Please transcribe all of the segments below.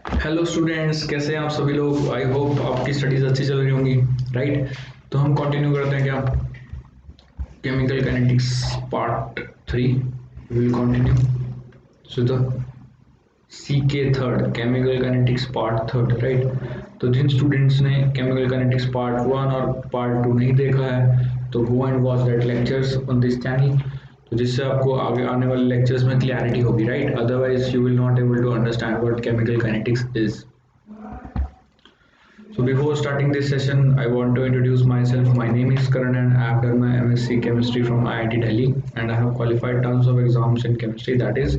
Hello students, कैसे हैं आप सभी लोग। आई होप आपकी स्टडीज अच्छी चल रही होंगी, राइट। तो हम कंटिन्यू करते हैं क्या, chemical kinetics part 3 will continue. So the C K third chemical kinetics part third, right. तो जिन स्टूडेंट्स ने केमिकल काइनेटिक्स पार्ट 1 और पार्ट 2 नहीं देखा है तो go and watch that lectures on this channel, तो जिससे आपको आगे आने वाले लेक्चर्स में क्लैरिटी होगी, right. Otherwise you will not able to understand what chemical kinetics is. So before starting this session, I want to introduce myself. My name is Karan and I have done my MSc Chemistry from IIT Delhi, and I have qualified tons of exams in chemistry, that is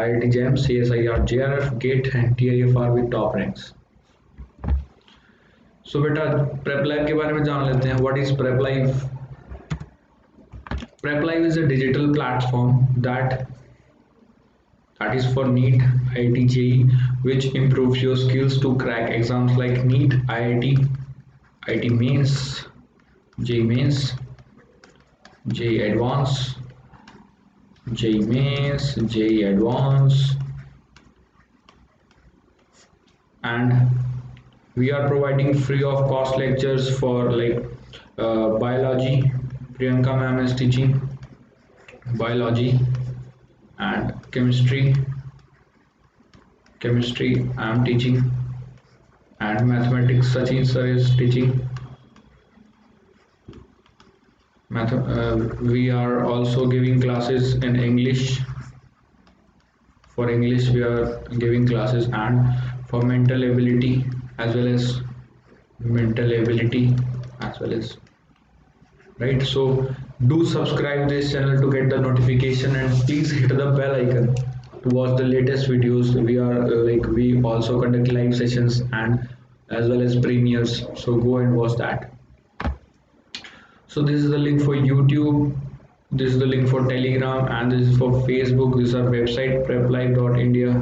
IIT JAM, CSIR, JRF, GATE and TIFR with top ranks. So बेटा Prep Live के बारे में जान लेते हैं. What is Prep Live? Prep Live is a digital platform that is for NEET, IIT JEE, which improves your skills to crack exams like NEET, IIT, IIT Mains, JEE Mains, JEE Advance, JEE Mains, JEE Advance, and we are providing free of cost lectures for like biology. Priyanka ma'am is teaching biology, and chemistry I am teaching, and mathematics Sachin sir is teaching. We are also giving classes in English. For English we are giving classes, and for mental ability as well as right. So do subscribe this channel to get the notification, and please hit the bell icon to watch the latest videos. We also conduct live sessions and as well as premieres, so go and watch that. So this is the link for YouTube, this is the link for Telegram, and this is for Facebook. This is our website preplive.india.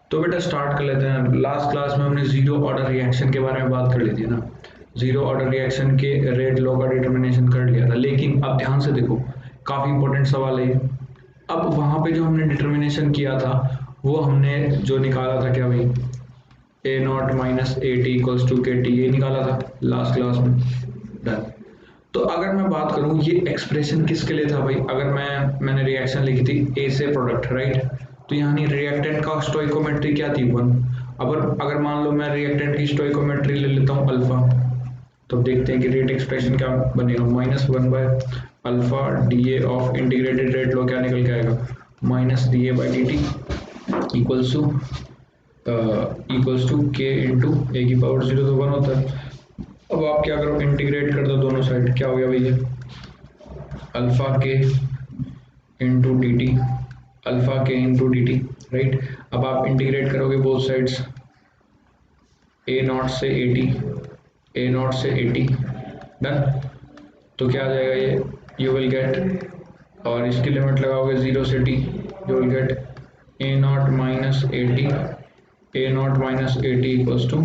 तो बेटा start कर लेते हैं. Last class में हमने zero order reaction के बारे में बात कर ली थी ना. जीरो ऑर्डर रिएक्शन के रेट लॉ का डिटर्मिनेशन कर लिया था, लेकिन अब ध्यान से देखो, काफी इंपॉर्टेंट सवाल है. अब वहां पे जो हमने डिटर्मिनेशन किया था वो हमने जो निकाला था क्या भाई, A naught minus A T equals to K T, ये निकाला था लास्ट क्लास में. डन. तो अगर मैं बात करूं ये एक्सप्रेशन किसके लिए था भाई, अगर मैंने रिएक्शन लिखी थी ए से प्रोडक्ट, राइट. तो यानी रिएक्टेंट का स्टोइकोमेट्री क्या थी, 1. अगर मान लो मैं रिएक्टेंट की स्टोइकोमेट्री ले लेता हूँ अल्फा, तो देखते हैं कि रेट एक्सप्रेशन क्या बनेगा. -1 by alpha D A of integrated rate law क्या निकल के आएगा, minus D A by D T equals to K into A की पावर 0 तो 1 होता है. अब आप क्या करो, इंटीग्रेट कर दो दोनों साइड, क्या हो गया भैया, अल्फा के इंटू डी टी, अल्फा के इंटू डी टी, राइट. अब आप इंटीग्रेट करोगे बोथ साइड्स, ए नॉट से ए टी, ए नॉट से ए टी, डन. तो क्या आ जाएगा ये, यू विल गेट, और इसकी लिमिट लगाओगे 0 से T, you will get A naught minus A T, A naught minus A T equals to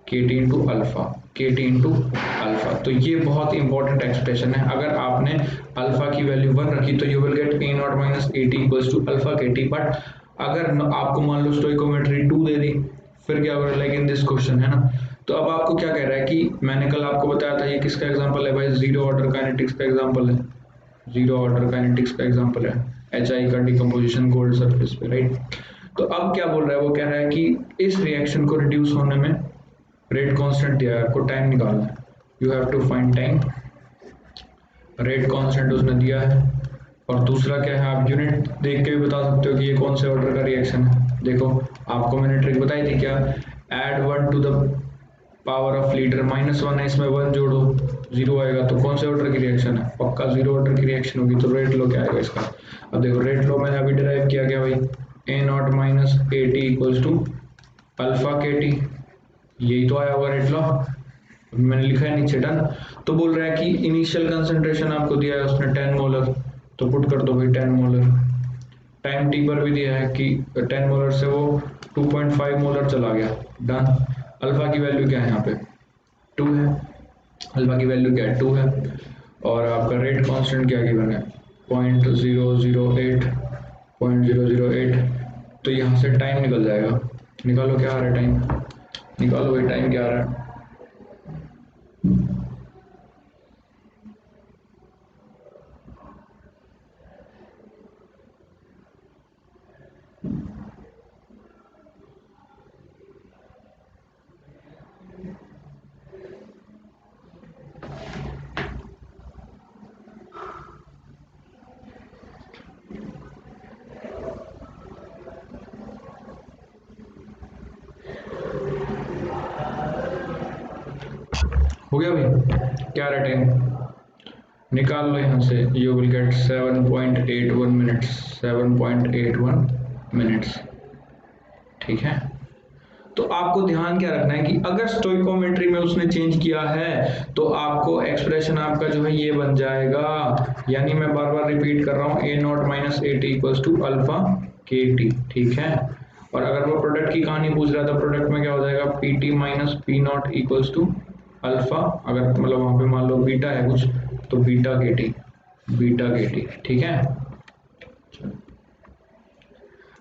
K T into alpha, K T into alpha. तो ये बहुत इंपॉर्टेंट एक्सप्रेशन है. अगर आपने अल्फा की वैल्यू 1 रखी तो you will get A naught minus A T equals to alpha K T. But अगर आपको मान लो स्टोइकोमेट्री 2 दे दी, फिर क्या होगा, लाइक इन दिस क्वेश्चन है ना. तो अब आपको क्या कह रहा है कि मैंने कल आपको बताया था ये किसका एग्जांपल है भाई, जीरो ऑर्डर काइनेटिक्स का एग्जांपल है. जीरो ऑर्डर काइनेटिक्स का एग्जांपल है HI का डिकम्पोजिशन गोल्ड सरफेस पे, राइट. तो अब क्या बोल रहा है, वो कह रहा है कि इस रिएक्शन को रिड्यूस होने में रेट कांस्टेंट दिया है, आपको टाइम निकालना है. You have to find time, rate constant उसने दिया है. और दूसरा क्या है, आप यूनिट देख के भी बता सकते हो कि ये कौन से ऑर्डर का रिएक्शन है. देखो आपको मैंने ट्रिक बताई थी क्या, add 1 to the power of litre, -1 है इसमें 1 जोड़ो 0 आएगा. तो कौन से ऑर्डर की रिएक्शन है, पक्का 0 ऑर्डर की रिएक्शन होगी. तो रेट लो क्या आएगा इसका. अब देखो रेट लो मैंने अभी डिराइव किया क्या भाई, A naught minus A T equals to alpha K T, यही तो आया होगा रेट लॉ, मैंने लिखा है नीचे, डन. तो बोल रहा है कि इनिशियल कंसंट्रेशन आपको दिया है उसने 10 मोलर, तो पुट कर दो भाई 10 मोलर. टाइम टी पर भी दिया है कि 10 मोलर से वो 2.5 मोलर चला गया, डन. अल्फा की वैल्यू क्या है यहाँ पे 2 है, अल्फा की वैल्यू क्या है 2 है. और आपका रेट कांस्टेंट क्या गिवन है 0.008, तो यहाँ से टाइम निकल जाएगा। निकालो क्या आ रहा है टाइम, निकालो भाई टाइम क्या आ रहा है। हो गया भाई, क्या रहा टाइम, निकाल लो यहाँ से। You will gate 7.81 minutes, 7.81 minutes. ठीक है, तो आपको ध्यान क्या रखना है कि अगर स्टोइकोमेट्री में उसने चेंज किया है तो आपको एक्सप्रेशन आपका जो है ये बन जाएगा। यानी मैं बार बार रिपीट कर रहा हूँ, A naught minus A T equals to alpha K T. ठीक है, और अगर वो प्रोडक्ट की कहानी पूछ रहा था, प्रोडक्ट में क्या हो जाएगा, P T minus P naught equals to alpha, अगर मतलब वहां पे मान लो बीटा है कुछ तो बीटा के टी, बीटा के टी। ठीक है,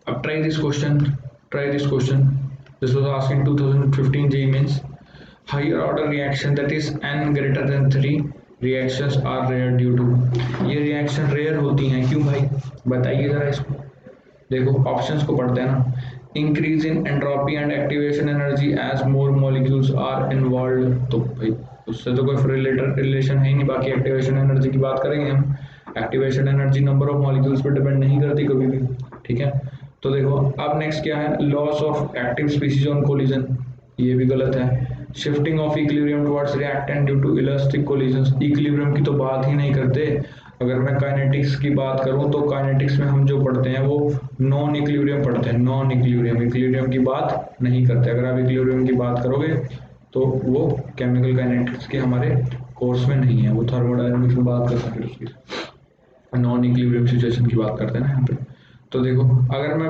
अब try this question, try this question. This was asked in 2015 JEE Mains. Higher order reaction that is n greater than 3 reactions are rare due to, ये reaction rare होती हैं क्यों भाई, बताइए जरा इसको। देखो ऑप्शंस को पढ़ते हैं ना, increase in entropy and activation energy as more molecules are involve, तो भाई उससे तो कोई रिलेशन है ही नहीं। बाकी एक्टिवेशन एनर्जी की बात करेंगे हम, activation energy number of molecules पर डिपेंड नहीं करती कभी भी। ठीक है, तो देखो अब नेक्स्ट क्या है, loss of active species on collision, ये भी गलत है। Shifting of equilibrium towards reactant due to elastic collisions, equilibrium की तो बात ही नहीं करते। अगर मैं काइनेटिक्स की बात करूं तो काइनेटिक्स में हम जो पढ़ते हैं वो नॉन इक्विलिब्रियम पढ़ते हैं, नॉन इक्विलिब्रियम, इक्विलिब्रियम की बात नहीं करते। अगर आप इक्विलिब्रियम की बात करोगे तो वो केमिकल काइनेटिक्स के हमारे कोर्स में नहीं है, वो थर्मोडायनामिक्स में बात करते हैं फिर उसकी, नॉन इक्विलिब्रियम सिचुएशन की बात करते हैं ना यहाँ पे। तो देखो अगर मैं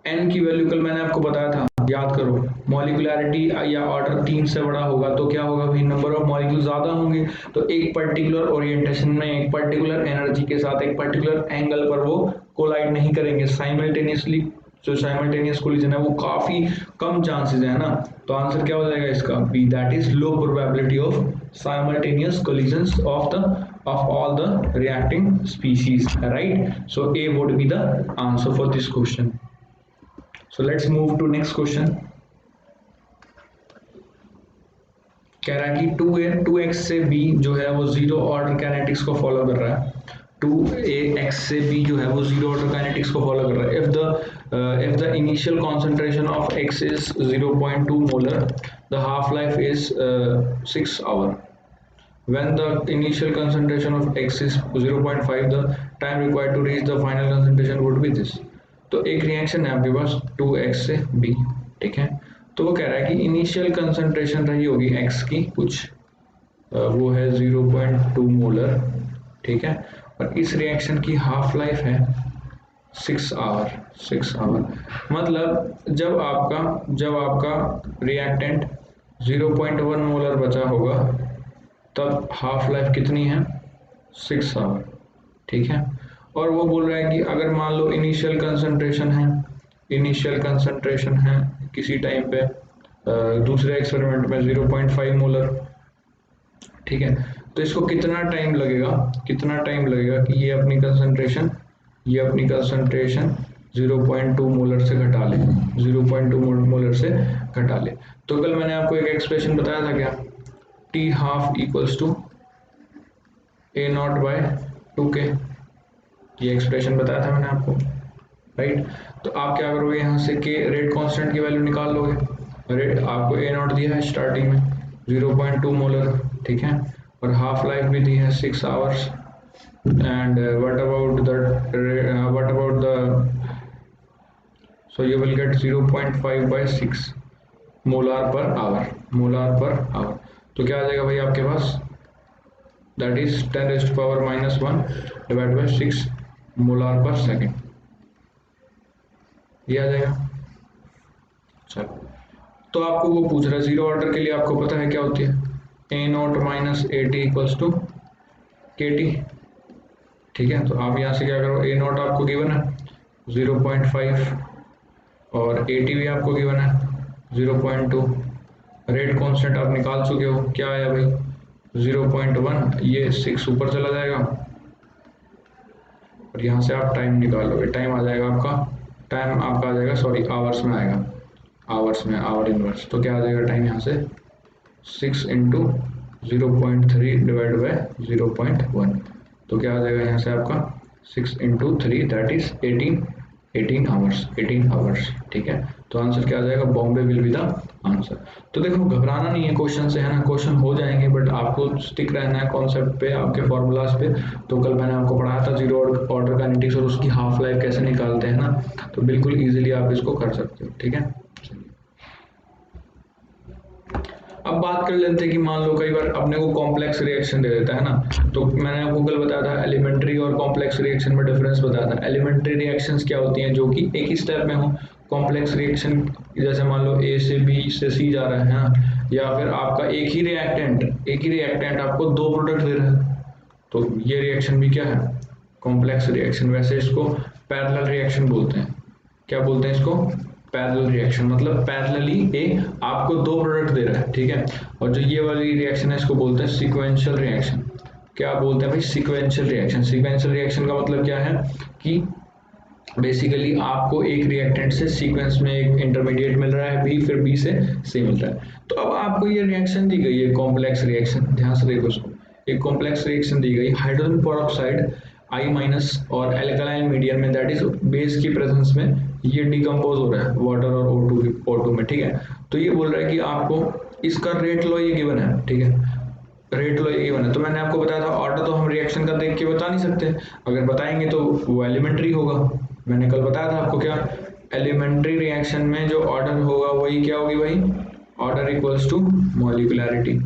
n की वैल्यू कल मैंने आपको बताया था, याद करो, मॉलिक्यूलैरिटी या ऑर्डर 3 से बड़ा होगा तो क्या होगा भाई, नंबर ऑफ मॉलिक्यूल ज्यादा होंगे, तो एक पर्टिकुलर ओरिएंटेशन में, एक पर्टिकुलर एनर्जी के साथ, एक पर्टिकुलर एंगल पर वो कोलाइड नहीं करेंगे साइमल्टेनियसली। जो साइमल्टेनियस कोलिजन है वो काफी कम चांसेस है ना, तो आंसर क्या हो जाएगा इसका, B, that is low probability of simultaneous collisions of all the reacting species, right? So A would be the answer for this question. So let's move to next question. कह रहा है कि 2x से b जो है वो zero order kinetics को follow कर रहा है, 2ax से b जो है वो जीरो ऑर्डर काइनेटिक्स को फॉलो कर रहा है। if the initial concentration of x is 0.2 molar, the half life is 6 hour. When the initial concentration of X is 0.5, the time required to reach the final concentration would be this. तो एक reaction है आपके पास 2x से b, ठीक है, तो वो कह रहा है कि इनिशियल कंसंट्रेशन रही होगी x की कुछ वो है 0.2 मोलर, ठीक है, और इस रिएक्शन की हाफ लाइफ है 6 आवर, 6 आवर। मतलब जब आपका रिएक्टेंट 0.1 मोलर बचा होगा तब हाफ लाइफ कितनी है, 6 आवर, ठीक है। और वो बोल रहा है कि अगर मान लो इनिशियल कंसंट्रेशन है किसी टाइम पे दूसरे एक्सपेरिमेंट में 0.5 मोलर, ठीक है, तो इसको कितना टाइम लगेगा कि ये अपनी कंसंट्रेशन 0.2 मोलर से घटा ले, 0.2 मोलर से घटा ले। तो कल मैंने आपको एक एक्सप्रेशन बताया था क्या, T half equals to A naught by 2K, ये एक्सप्रेशन बताया था मैंने आपको, राइट। तो आप क्या करोगे, यहाँ से K रेट कांस्टेंट की वैल्यू निकाल लोगे। रेट आपको A नॉट दिया है स्टार्टिंग में 0.2 मोलर, ठीक है, और हाफ लाइफ भी दी है 6 hours, and what about the so you will get 0.5 by 6 molar per hour. तो क्या आ जाएगा भाई आपके पास, that is 10⁻⁻1 divide by 6 molar per second, ये आ जाएगा। चलो, तो आपको वो पूछ रहा है जीरो ऑर्डर के लिए, आपको पता है क्या होती है, A naught minus A T equals to K T, ठीक है। तो आप यहाँ से क्या करो, ए नॉट आपको गिवन है 0.5 और AT भी आपको गिवन है 0.2। रेट कांस्टेंट आप निकाल चुके हो, क्या आया भाई 0.1, ये 6 ऊपर चला जाएगा और यहाँ से आप टाइम निकालोगे, टाइम आ जाएगा आपका, टाइम आपका आ जाएगा, सॉरी आवर्स में आएगा, आवर्स में, आवर इनवर्स। तो क्या आ जाएगा टाइम यहाँ से 6 इंटू 0.3 डिवाइड बाई 0.1, तो क्या आ जाएगा यहाँ से आपका 6 into 3 that is 18 hours, 18 hours. ठीक है, तो आंसर क्या आ जाएगा, Bombay will be the answer. तो देखो घबराना नहीं है क्वेश्चन से, है ना, क्वेश्चन हो जाएंगे, बट आपको स्टिक रहना है कॉन्सेप्ट पे, आपके फॉर्मूलाज पे। तो कल मैंने आपको पढ़ाया था जीरो ऑर्डर काइनेटिक्स और उसकी हाफ लाइफ कैसे निकालते हैं ना, तो बिल्कुल इजीली आप इसको कर सकते हो। ठीक है, अब बात कर लेते हैं कि मान लो कई बार अपने को कॉम्प्लेक्स रिएक्शन दे देता है ना, तो मैंने आपको कल बताया था एलिमेंट्री और कॉम्प्लेक्स रिएक्शन में डिफरेंस बताया था। एलिमेंट्री रिएक्शंस क्या होती हैं, जो कि एक ही स्टेप में हो। कॉम्प्लेक्स रिएक्शन जैसे मान लो A से B से C जा रहा है ना, या फिर आपका एक ही रिएक्टेंट आपको दो प्रोडक्ट दे रहा है, तो ये रिएक्शन भी क्या है, कॉम्प्लेक्स रिएक्शन। वैसे इसको पैरेलल रिएक्शन बोलते हैं। क्या बोलते हैं इसको, पैरेलल रिएक्शन, मतलब पैरेलली ए आपको दो प्रोडक्ट दे रहा है। ठीक है, और जो ये वाली रिएक्शन है इसको बोलते हैं सीक्वेंशियल रिएक्शन। क्या बोलते हैं भाई, सीक्वेंशियल रिएक्शन। सीक्वेंशियल रिएक्शन का मतलब क्या है कि बेसिकली आपको एक रिएक्टेंट से सीक्वेंस में एक इंटरमीडिएट मिल रहा है बी, फिर बी से सी मिल रहा है। तो अब आपको ये रिएक्शन दी गई है कॉम्प्लेक्स रिएक्शन, ध्यान से देखो इसको, एक कॉम्प्लेक्स रिएक्शन दी गई, हाइड्रोजन पेरोक्साइड I- और एल्कलाइन मीडियम में, दैट इज बेस की प्रेजेंस में ये डिकम्पोज हो रहा है वाटर और O2 में। ठीक है, तो ये बोल रहा है कि आपको इसका रेट लो ये गिवन है। ठीक है, रेट लो ये गिवन है। तो मैंने आपको बताया था ऑर्डर तो हम रिएक्शन का देख के बता नहीं सकते, अगर बताएंगे तो वो एलिमेंट्री होगा। मैंने कल बताया था आपको क्या, एलिमेंट्री रिएक्शन में जो ऑर्डर होगा वही क्या होगी भाई, ऑर्डर इक्वल्स टू मॉलिक्यूलैरिटी।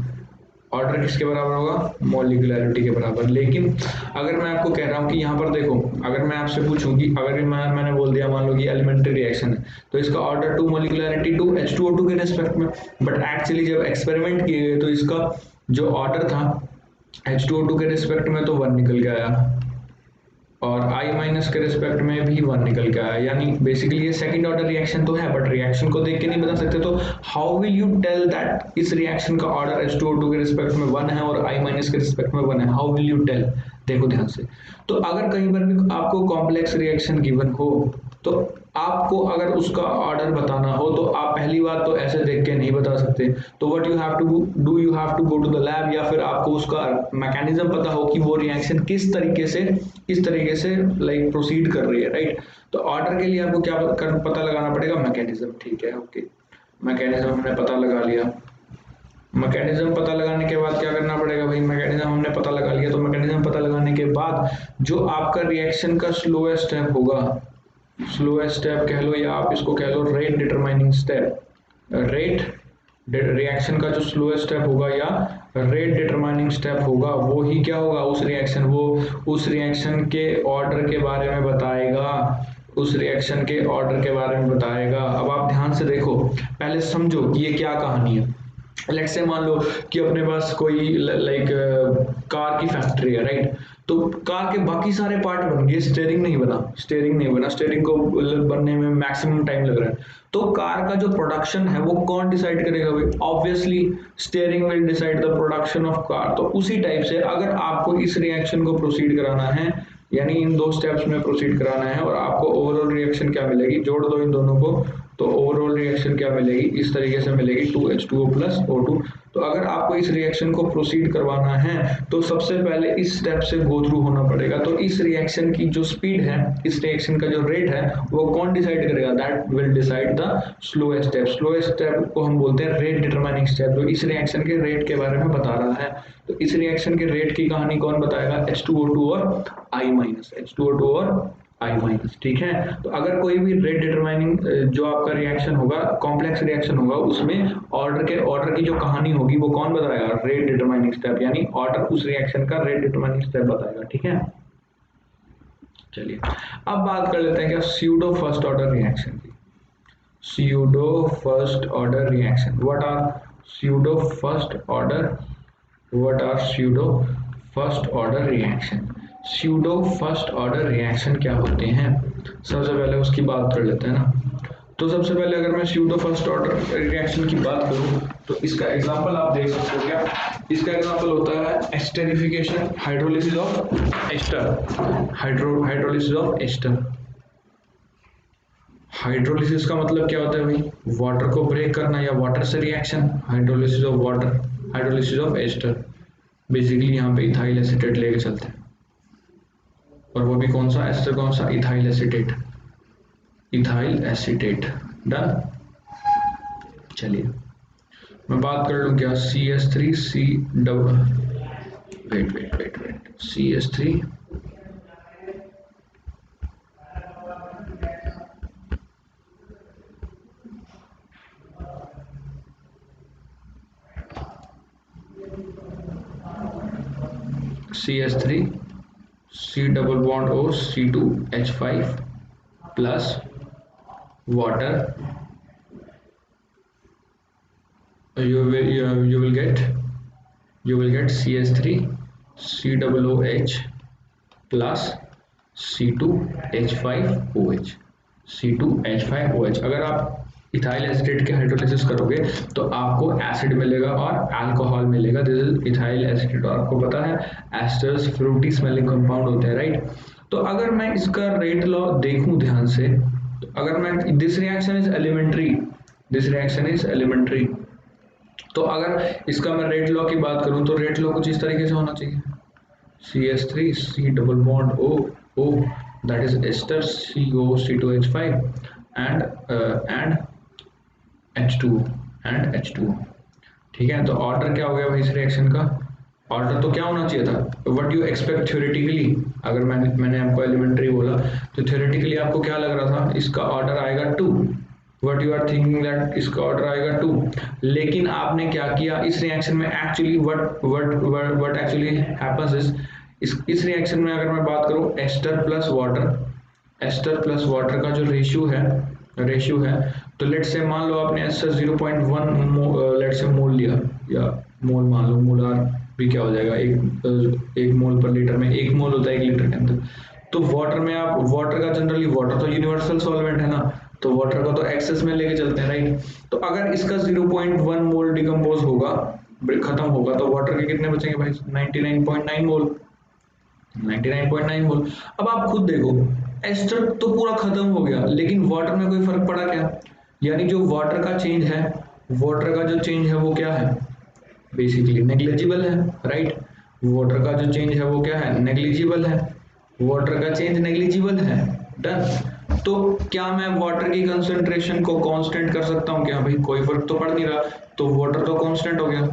ऑर्डर किसके बराबर होगा, मॉलिक्यूलैरिटी के बराबर। लेकिन अगर मैं आपको कह रहा हूँ कि यहाँ पर देखो, अगर मैं आपसे पूछूं कि अगर मैंने बोल दिया मान लो कि एलिमेंट्री रिएक्शन है, तो इसका ऑर्डर टू मॉलिक्यूलैरिटी टू H2O2 के रिस्पेक्ट में, बट एक्चुअली जब एक्सपेरिमेंट किए गए तो इसका जो ऑर्डर था H2O2 के रिस्पेक्ट में तो 1 निकल के आया, और I- के रिस्पेक्ट में भी 1 निकल के आया। यानी बेसिकली ये सेकंड ऑर्डर रिएक्शन तो है, बट रिएक्शन को देख के नहीं बता सकते। तो how will you tell that इस रिएक्शन का ऑर्डर H2O2 के रिस्पेक्ट में 1 है और I- के रिस्पेक्ट में 1 है, हाउ विल यू टेल। देखो ध्यान से, तो अगर कहीं पर भी आपको कॉम्प्लेक्स रिएक्शन गिवन हो, तो आपको अगर उसका ऑर्डर बताना हो तो आप पहली बात तो ऐसे देख के नहीं बता सकते। तो what you have to do, you have to go to the lab, या फिर आपको उसका मैकेनिज्म पता हो कि वो रिएक्शन किस तरीके से लाइक प्रोसीड कर रही है, राइट। तो ऑर्डर के लिए आपको क्या पता लगाना पड़ेगा, मैकेनिज्म। ठीक है, ओके, मैकेनिज्म हमने पता लगा लिया। मैकेनिज्म पता लगाने के बाद क्या करना पड़ेगा भाई, मैकेनिज्म हमने पता लगा लिया, तो मैकेनिज्म पता लगाने के बाद जो आपका रिएक्शन का स्लोएस्ट स्टेप होगा, स्लोएस्ट स्टेप कह लो या आप इसको कह लो rate determining step, rate reaction का जो स्लोएस्ट स्टेप होगा या रेट डिटरमाइनिंग स्टेप होगा, वो ही क्या होगा, वो उस रिएक्शन के ऑर्डर के बारे में बताएगा, उस रिएक्शन के ऑर्डर के बारे में बताएगा। अब आप ध्यान से देखो, पहले समझो कि ये क्या कहानी है। लेट्स से मान लो कि अपने पास कोई लाइक कार की फैक्ट्री है, राइट। तो कार के बाकी सारे पार्ट बन गए, स्टेयरिंग को बनने में मैक्सिमम टाइम लग रहा है। तो कार का जो प्रोडक्शन है वो कौन डिसाइड करेगा भाई, obviously steering will decide the production of car. तो उसी टाइप से अगर आपको इस रिएक्शन को प्रोसीड कराना है, यानी इन दो स्टेप्स में प्रोसीड कराना है, और आपको ओवरऑल रिएक्शन क्या मिलेगी, जोड़ दो इन दोनों को, तो ओवरऑल रिएक्शन क्या मिलेगी, इस तरीके से मिलेगी 2H2O प्लस O2। तो अगर आपको इस रिएक्शन को प्रोसीड करवाना है तो सबसे पहले इस स्टेप से गो थ्रू होना पड़ेगा। तो इस रिएक्शन की जो स्पीड है, इस रिएक्शन का जो रेट है, वो कौन डिसाइड करेगा, that will decide the slowest step. Slowest step को हम बोलते हैं रेट डिटरमाइनिंग स्टेप, जो इस रिएक्शन के रेट के बारे में बता रहा है। तो इस रिएक्शन के रेट की कहानी कौन बताएगा, H2O2 और H2O2 और I-। ठीक है, तो अगर कोई भी रेट डिटरमाइनिंग जो आपका रिएक्शन होगा, कॉम्प्लेक्स रिएक्शन होगा, उसमें ऑर्डर की जो कहानी होगी वो कौन बताएगा, रेट डिटरमाइनिंग स्टेप, यानी ऑर्डर उस रिएक्शन का रेट डिटरमाइनिंग स्टेप बताएगा। ठीक है, चलिए अब बात कर लेते हैं क्या स्यूडो फर्स्ट ऑर्डर रिएक्शन की। Pseudo first order reaction, what are pseudo first order reaction. Pseudo first order reaction क्या होते हैं, सबसे पहले उसकी बात कर लेते हैं ना। तो सबसे पहले अगर मैं स्यूडो फर्स्ट ऑर्डर रिएक्शन की बात करूं तो इसका एग्जांपल आप देख सकते हो क्या। इसका एग्जांपल होता है esterification, hydrolysis of ester. Hydrolysis of ester. Hydrolysis का मतलब क्या होता है भाई, वाटर को ब्रेक करना या वाटर से reaction. Hydrolysis of water, hydrolysis of ester. Basically यहाँ पे इथाइल एसीटेट लेके चलते हैं, और वो भी कौन सा एस्टर, कौन सा, ethyl acetate. Ethyl acetate done. चलिए मैं बात कर लूँ क्या, CH3 C double, wait CH3 CH3 C double bond O C2H5 plus water, you will get CH3 COOH plus C2H5OH। C2H5OH। अगर आप इथाइल एसिटेट के हाइड्रोलिसिस करोगे तो आपको एसिड मिलेगा और अल्कोहल मिलेगा, दिस इज इथाइल एसिटेट। और आपको पता है एस्टर्स फ्रूटी स्मेलिंग कंपाउंड होते हैं, राइट। तो अगर मैं इसका रेट लॉ देखूं ध्यान से, तो अगर मैं दिस रिएक्शन इज एलिमेंट्री, तो अगर इसका मैं रेट लॉ की बात करूं तो रेट लॉ कुछ इस तरीके से होना चाहिए, CH3 C double bond O that is ester CO C2H5 and H2O। ठीक है, तो ऑर्डर क्या हो गया भाई इस रिएक्शन का, ऑर्डर तो क्या होना चाहिए था, व्हाट यू एक्सपेक्ट थ्योरेटिकली। अगर मैंने आपको एलिमेंट्री बोला तो थ्योरेटिकली आपको क्या लग रहा था, इसका ऑर्डर आएगा 2, what you are thinking that इसका ऑर्डर आएगा 2। लेकिन आपने क्या किया इस रिएक्शन में, actually what actually happens is, इस रिएक्शन में अगर मैं बात करूं एस्टर प्लस वाटर का जो रेशियो है, तो लेट से मान लो आपने एस्टर 0.1 लेट से मोल लिया, या मोल मान लो, मोलार भी क्या हो जाएगा, एक मोल पर लीटर में 1 मोल होता है 1 लीटर के अंदर। तो वाटर में आप, वाटर का जनरली, वाटर तो यूनिवर्सल सॉल्वेंट है ना, तो वाटर को तो एक्सेस में लेके चलते हैं, राइट। तो अगर इसका 0.1 मोल डिकम्पोज होगा, खत्म होगा, तो वाटर के कितने बचेंगे भाई, 99.9 मोल। 99.9 मोल। अब आप खुद देखो, एस्टर तो पूरा खत्म हो गया, लेकिन वाटर में कोई फर्क पड़ा क्या, यानी जो वाटर का चेंज है, वाटर का जो चेंज है वो क्या है, बेसिकली नेग्लिजिबल है, राइट। वाटर का जो चेंज है वो क्या है, नेग्लिजिबल है, वाटर का चेंज नेग्लिजिबल है, डन। तो क्या मैं वाटर की कंसंट्रेशन को कांस्टेंट कर सकता हूँ क्या, भाई कोई फर्क तो पड़ नहीं रहा, तो वाटर तो कांस्टेंट हो गया।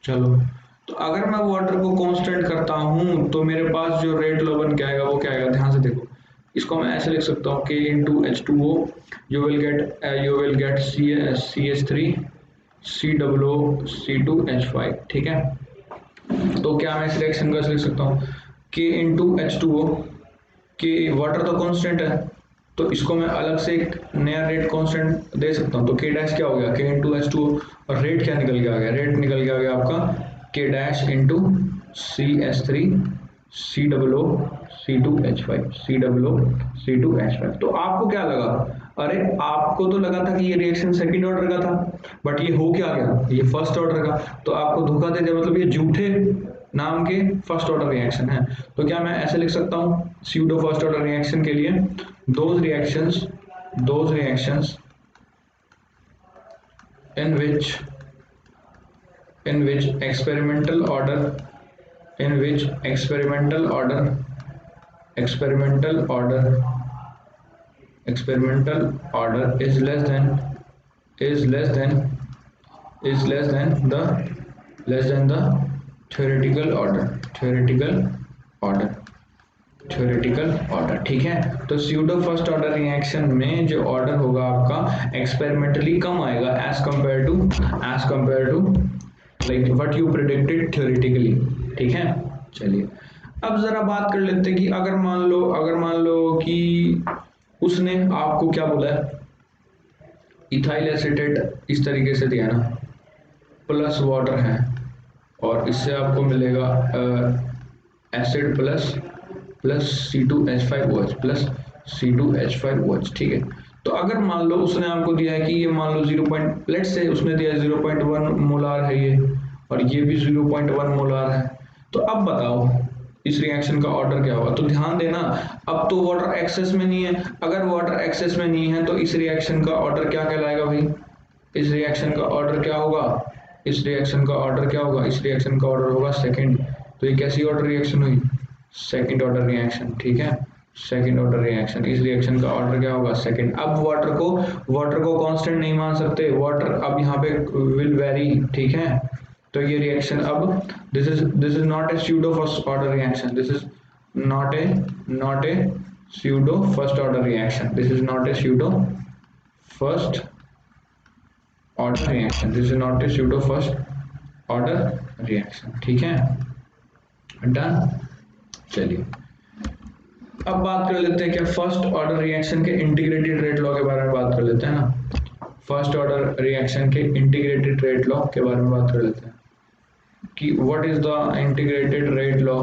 चलो, तो अगर मैं वाटर को कांस्टेंट करता हूं तो मेरे पास जो रेट लॉ बन के आएगा वो क्या आएगा, ध्यान से देखो, इसको मैं ऐसे लिख सकता हूँ K into H2O, you will get CH3 COO C2H5। ठीक है, तो क्या मैं इस रिएक्शन को ऐसे लिख सकता हूँ K into H2O, कि वाटर तो कांस्टेंट है, तो इसको मैं अलग से एक नया रेट कांस्टेंट दे सकता हूँ, तो K डैश क्या हो गया, K into H2O, और रेट क्या निकल के आ गया, रेट निकल के आ गया आपका K dash into CH3 COO C2H5। तो आपको क्या लगा, अरे आपको तो लगा था कि ये रिएक्शन सेकंड ऑर्डर का था, बट ये हो क्या गया, ये फर्स्ट ऑर्डर का। तो आपको धोखा दे दिया, मतलब ये झूठे नाम के फर्स्ट ऑर्डर रिएक्शन है। तो क्या मैं ऐसे लिख सकता हूँ स्यूडो फर्स्ट ऑर्डर रिएक्शन के लिए, those reactions in which experimental order is less than the theoretical order। ठीक है, तो स्यूडो फर्स्ट ऑर्डर रिएक्शन में जो ऑर्डर होगा आपका एक्सपेरिमेंटली कम आएगा as compare to like what you predicted theoretically. ठीक है, चलिए अब जरा बात कर लेते हैं कि अगर मान लो कि उसने आपको क्या बोला है, इथाइल एसीटेट इस तरीके से दिया ना, प्लस वाटर है, और इससे आपको मिलेगा acid plus C2H5OH plus C2H5OH। ठीक है, तो अगर मान लो उसने आपको दिया है कि ये मान लो 0. लेट्स से उसने दिया 0.1 मोलार है ये, और ये भी 0.1 मोलार है, तो अब बताओ इस रिएक्शन का ऑर्डर क्या होगा। तो ध्यान देना, अब तो वाटर एक्सेस में नहीं है, अगर वाटर एक्सेस में नहीं है तो इस रिएक्शन का ऑर्डर क्या कहलाएगा भाई, इस रिएक्शन का ऑर्डर क्या होगा, इस रिएक्शन का ऑर्डर क्या होगा, इस रिएक्शन का ऑर्डर होगा सेकंड। तो ये कैसी ऑर्डर रिएक्शन हुई, सेकंड ऑर्डर रिएक्शन, ठीक है, सेकंड ऑर्डर रिएक्शन, इस रिएक्शन का ऑर्डर क्या होगा सेकंड। अब वाटर को कांस्टेंट नहीं मान सकते, वाटर अब यहाँ पे विल वेरी, ठीक है। तो ये रिएक्शन अब this is not a pseudo first order reaction, this is not a pseudo first order reaction, this is not a pseudo first order reaction, this is not a pseudo first order reaction, ठीक है, done. चलिए अब बात कर लेते हैं क्या first order reaction के इंटीग्रेटेड रेट लॉ के बारे में बात कर लेते हैं ना। फर्स्ट ऑर्डर रिएक्शन के इंटीग्रेटेड रेट लॉ के बारे में बात कर लेते हैं कि what is the integrated rate law,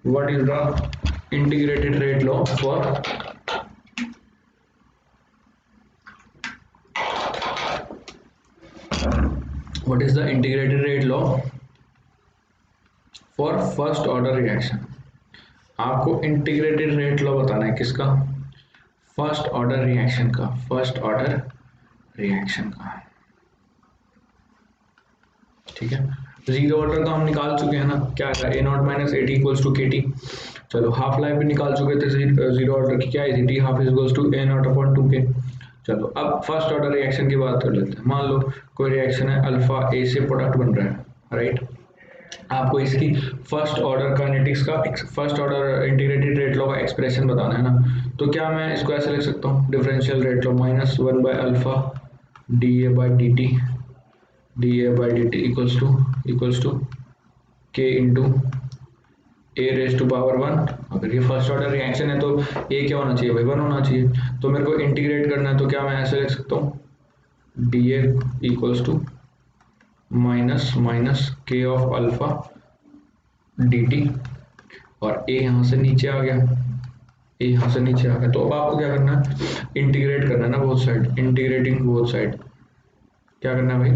what is the integrated rate law for what is the integrated rate law for first order reaction. आपको इंटीग्रेटेड रेट लॉ बताना है किसका, फर्स्ट ऑर्डर रिएक्शन का, फर्स्ट ऑर्डर रिएक्शन का, ठीक है। Zero order का हम निकाल चुके हैं ना, क्या है A naught minus A T equals to K T. चलो हाफ लाइफ भी निकाल चुके थे, जीरो ऑर्डर की क्या है, T half is equals to A naught upon 2k। चलो अब फर्स्ट ऑर्डर रिएक्शन की बात कर लेते हैं। मान लो कोई रिएक्शन है, अल्फा ए से प्रोडक्ट बन रहा है, राइट। आपको इसकी फर्स्ट ऑर्डर काइनेटिक्स का, first order integrated rate law का एक्सप्रेशन बताना है ना। तो क्या मैं इसको ऐसे लिख सकता हूँ, differential rate law minus 1 by alpha D A by D T, D A by D T equals to K into A raise to power 1। अगर ये फर्स्ट ऑर्डर रिएक्शन है तो ए क्या होना चाहिए भाई, 1 होना चाहिए। तो मेरे को इंटीग्रेट करना है, तो क्या मैं ऐसे लिख सकता हूँ, D A equals to minus K of alpha D T, और ए यहाँ से नीचे आ गया, ए यहाँ से नीचे आ गया। तो अब आपको क्या करना है, इंटीग्रेट करना है ना both side, integrating both side, क्या करना है भाई,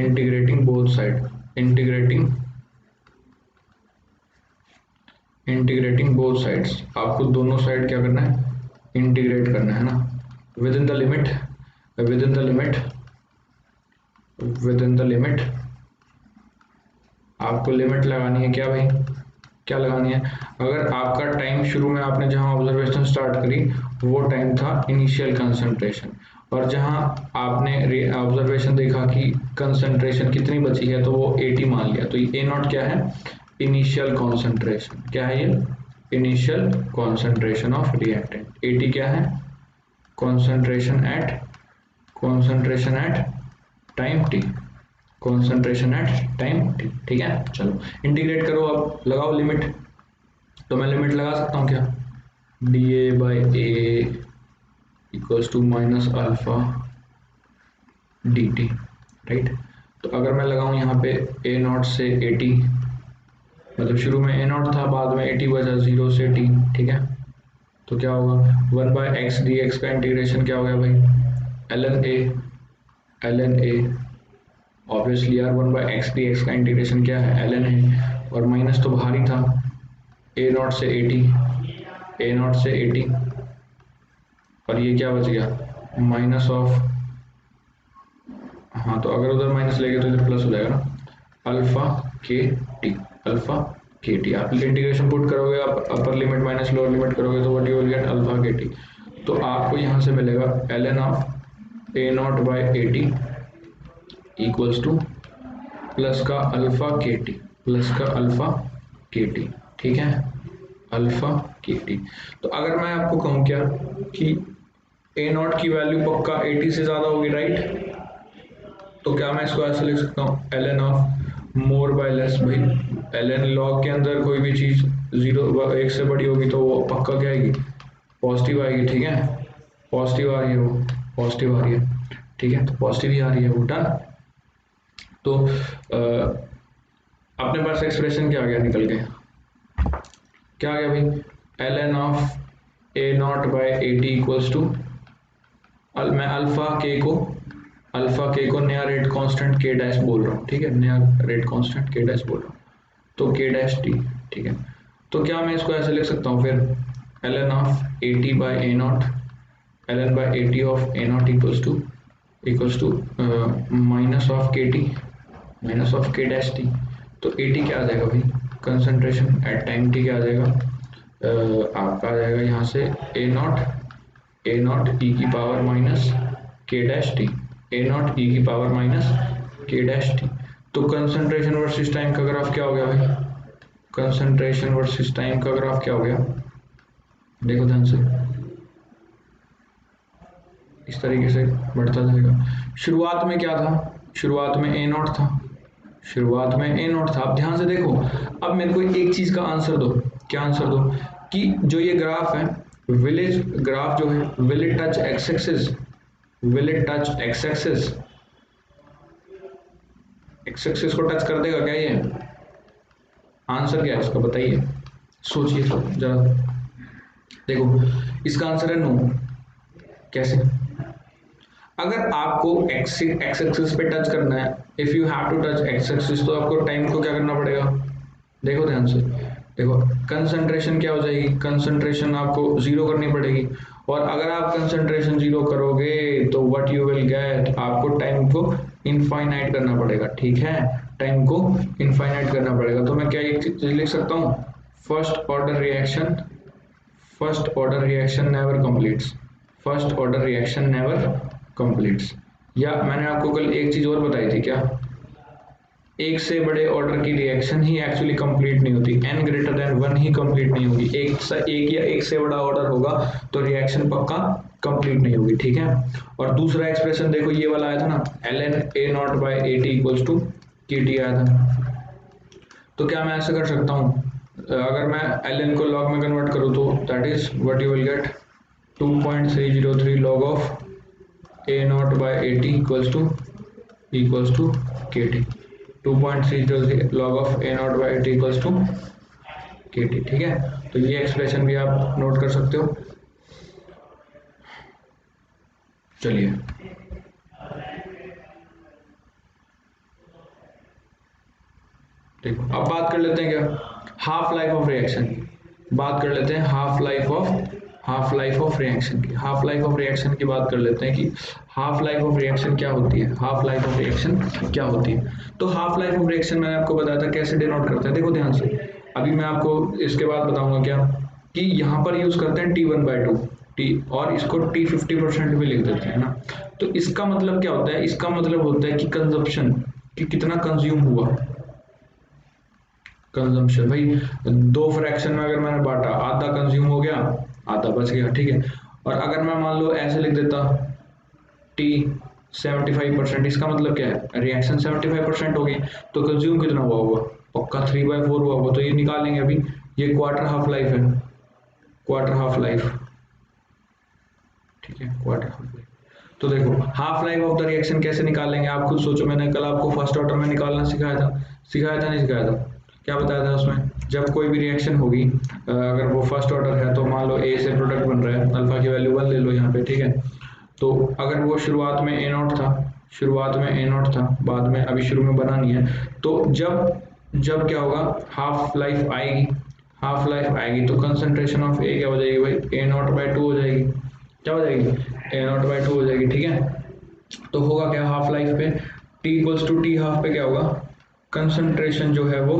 integrating both side, integrating both sides. आपको दोनों साइड क्या करना है, इंटीग्रेट करना है ना, विद इन द लिमिट आपको लिमिट लगानी है क्या भाई, क्या लगानी है। अगर आपका टाइम शुरू में आपने जहां ऑब्जर्वेशन स्टार्ट करी वो टाइम था इनिशियल कंसंट्रेशन, और जहां आपने ऑब्जर्वेशन देखा कि कंसंट्रेशन कितनी बची है तो वो 80 मान लिया, तो ए नॉट क्या है, इनिशियल कॉन्सेंट्रेशन, क्या है ये, इनिशियल कॉन्सेंट्रेशन ऑफ रिएक्टेंट। 80 क्या है, concentration eight time T, concentration eight time T, ठीक है। चलो इंटीग्रेट करो, अब लगाओ लिमिट। तो मैं लिमिट लगा सकता हूँ क्या, D A by A equals to minus alpha D T, right. तो अगर मैं लगाऊं यहाँ पे ए नॉट से 80, मतलब शुरू में ए नॉट था, बाद में 80 बचा, 0 से t, ठीक है। तो क्या होगा, 1 बाय एक्स डी एक्स का इंटीग्रेशन क्या हो गया भाई, ln a ऑब्वियसली यार, 1 बाय एक्स डी एक्स का इंटीग्रेशन क्या है, ln a, और माइनस तो बाहर ही था, ए नॉट से 80, और ये क्या बच गया, माइनस ऑफ, हाँ तो अगर उधर माइनस लेंगे तो इधर प्लस हो जाएगा ना, अल्फा के टी, आप इंटीग्रेशन पुट करोगे, आप upper limit minus lower limit करोगे तो what you will gate, alpha K T. तो आपको यहाँ से मिलेगा ln of A naught by 80 equals two plus का अल्फा के टी, ठीक है, अल्फा के टी। तो अगर मैं आपको कहूँ क्या कि ए नॉट की वैल्यू पक्का 80 से ज़्यादा होगी, राइट, तो क्या मैं इसको ऐसे लिख सकता हूँ, ln of more by less. भाई ln लॉग के अंदर कोई भी चीज़ 1 से बड़ी होगी तो वो पक्का क्या आएगी, पॉजिटिव आएगी, ठीक है, पॉजिटिव आ रही है, वो पॉजिटिव आ रही है, ठीक है, तो पॉजिटिव ही आ रही है वो, डन। तो अपने पास एक्सप्रेशन क्या आ गया निकल के, क्या आ गया भाई, ln of A naught by 80 equals to मैं अल्फा के को नया रेट कांस्टेंट के डैश बोल रहा हूँ, ठीक है, नया रेट कांस्टेंट के डैश बोल रहा हूँ, तो के डैश टी, ठीक है। तो क्या मैं इसको ऐसे लिख सकता हूँ फिर, ln of A T by A naught, ln by A T of A naught equals to minus of K dash T. तो ए टी क्या आ जाएगा भाई, कंसंट्रेशन एट टाइम टी क्या आ जाएगा, आपका आ जाएगा यहाँ से ए नॉट ई की पावर माइनस के डैश टी, ए नॉट ई की पावर माइनस के डैश टी। तो कंसंट्रेशन वर्सेस टाइम का ग्राफ क्या हो गया भाई, कंसंट्रेशन वर्सेस टाइम का ग्राफ क्या हो गया, देखो ध्यान से, इस तरीके से बढ़ता जाएगा। शुरुआत में क्या था, शुरुआत में ए नॉट था, शुरुआत में ए नॉट था। अब ध्यान से देखो, अब मेरे को एक चीज का आंसर दो, क्या आंसर दो, कि जो ये ग्राफ है, विलेज ग्राफ जो है, will it touch X axis, will it touch X axis, x axis को टच कर देगा क्या ये, आंसर क्या है इसका बताइए, सोचिए जरा। देखो इसका आंसर है नो। कैसे, अगर आपको एक्स एक्सिस पे टच करना है, if you have to touch X axis, तो आपको टाइम को क्या करना पड़ेगा, देखो ध्यान से, देखो कंसंट्रेशन क्या हो जाएगी, कंसंट्रेशन आपको जीरो करनी पड़ेगी, और अगर आप कंसंट्रेशन जीरो करोगे तो व्हाट यू विल गेट, आपको टाइम को इनफाइनाइट करना पड़ेगा, ठीक है, टाइम को इनफाइनाइट करना पड़ेगा। तो मैं क्या एक चीज लिख सकता हूँ, first order reaction never completes, first order reaction never completes. या मैंने आपको कल एक चीज और बताई थी, क्या, एक से बड़े ऑर्डर की रिएक्शन ही एक्चुअली कंप्लीट नहीं होती, n ग्रेटर देन 1 ही कंप्लीट नहीं होगी, एक या एक से बड़ा ऑर्डर होगा तो रिएक्शन पक्का कंप्लीट नहीं होगी, ठीक है। और दूसरा एक्सप्रेशन देखो ये वाला आया था ना, ln a naught by A T equals to K T आया था। तो क्या मैं ऐसा कर सकता हूँ, अगर मैं ln को log में कन्वर्ट करूँ तो that is what you will get 2.303 log of a naught by A T equals to K T, 2.303 log of a naught by A T equals to K T, ठीक है। तो ये expression भी आप note कर सकते हो। चलिए देखो अब बात कर लेते हैं क्या, हाफ लाइफ ऑफ रिएक्शन की बात कर लेते हैं, हाफ लाइफ ऑफ रिएक्शन की, हाफ लाइफ ऑफ रिएक्शन की बात कर लेते हैं कि हाफ लाइफ ऑफ रिएक्शन क्या होती है, हाफ लाइफ ऑफ रिएक्शन क्या होती है। तो हाफ लाइफ ऑफ रिएक्शन मैंने आपको बताया था कैसे डिनोट करते हैं, देखो ध्यान से, अभी मैं आपको इसके बाद बताऊंगा क्या, कि यहाँ पर यूज करते हैं T1/2 टी, और इसको T50% भी लिख देते हैं ना। तो इसका मतलब क्या होता है, इसका मतलब होता है कि कंजप्शन, कि कितना कंज्यूम हुआ, कंजम्पशन भाई, दो फ्रैक्शन में अगर मैंने बांटा, आधा कंज्यूम हो गया आधा बच गया, ठीक है। और अगर मैं मान लो ऐसे लिख देता टी 75%, इसका मतलब क्या है, रिएक्शन 75% हो गई, तो कंज्यूम कितना हुआ होगा, पक्का 3/4 हुआ होगा। तो ये निकालेंगे अभी, ये क्वार्टर हाफ लाइफ है, क्वार्टर हाफ लाइफ, ठीक है, क्वार्टर हाफ लाइफ। तो देखो half life of the reaction कैसे निकालेंगे, आप खुद सोचो, मैंने कल आपको फर्स्ट ऑर्डर में निकालना सिखाया था नहीं सिखाया था, क्या बताया था उसमें, जब कोई भी रिएक्शन होगी, अगर वो फर्स्ट ऑर्डर है, तो मान लो ए से प्रोडक्ट बन रहा है, अल्फा की वैल्यू 1 ले लो यहाँ पे, ठीक है। तो अगर वो शुरुआत में ए नॉट था, बाद में अभी शुरू में बना नहीं है, तो जब क्या होगा, हाफ लाइफ आएगी, तो कंसंट्रेशन ऑफ ए क्या हो जाएगी भाई, A0/2 हो जाएगी, क्या हो जाएगी, A0/2 हो जाएगी, ठीक है। तो होगा क्या हाफ लाइफ पे, t equals to T half पे क्या होगा, कंसंट्रेशन जो है वो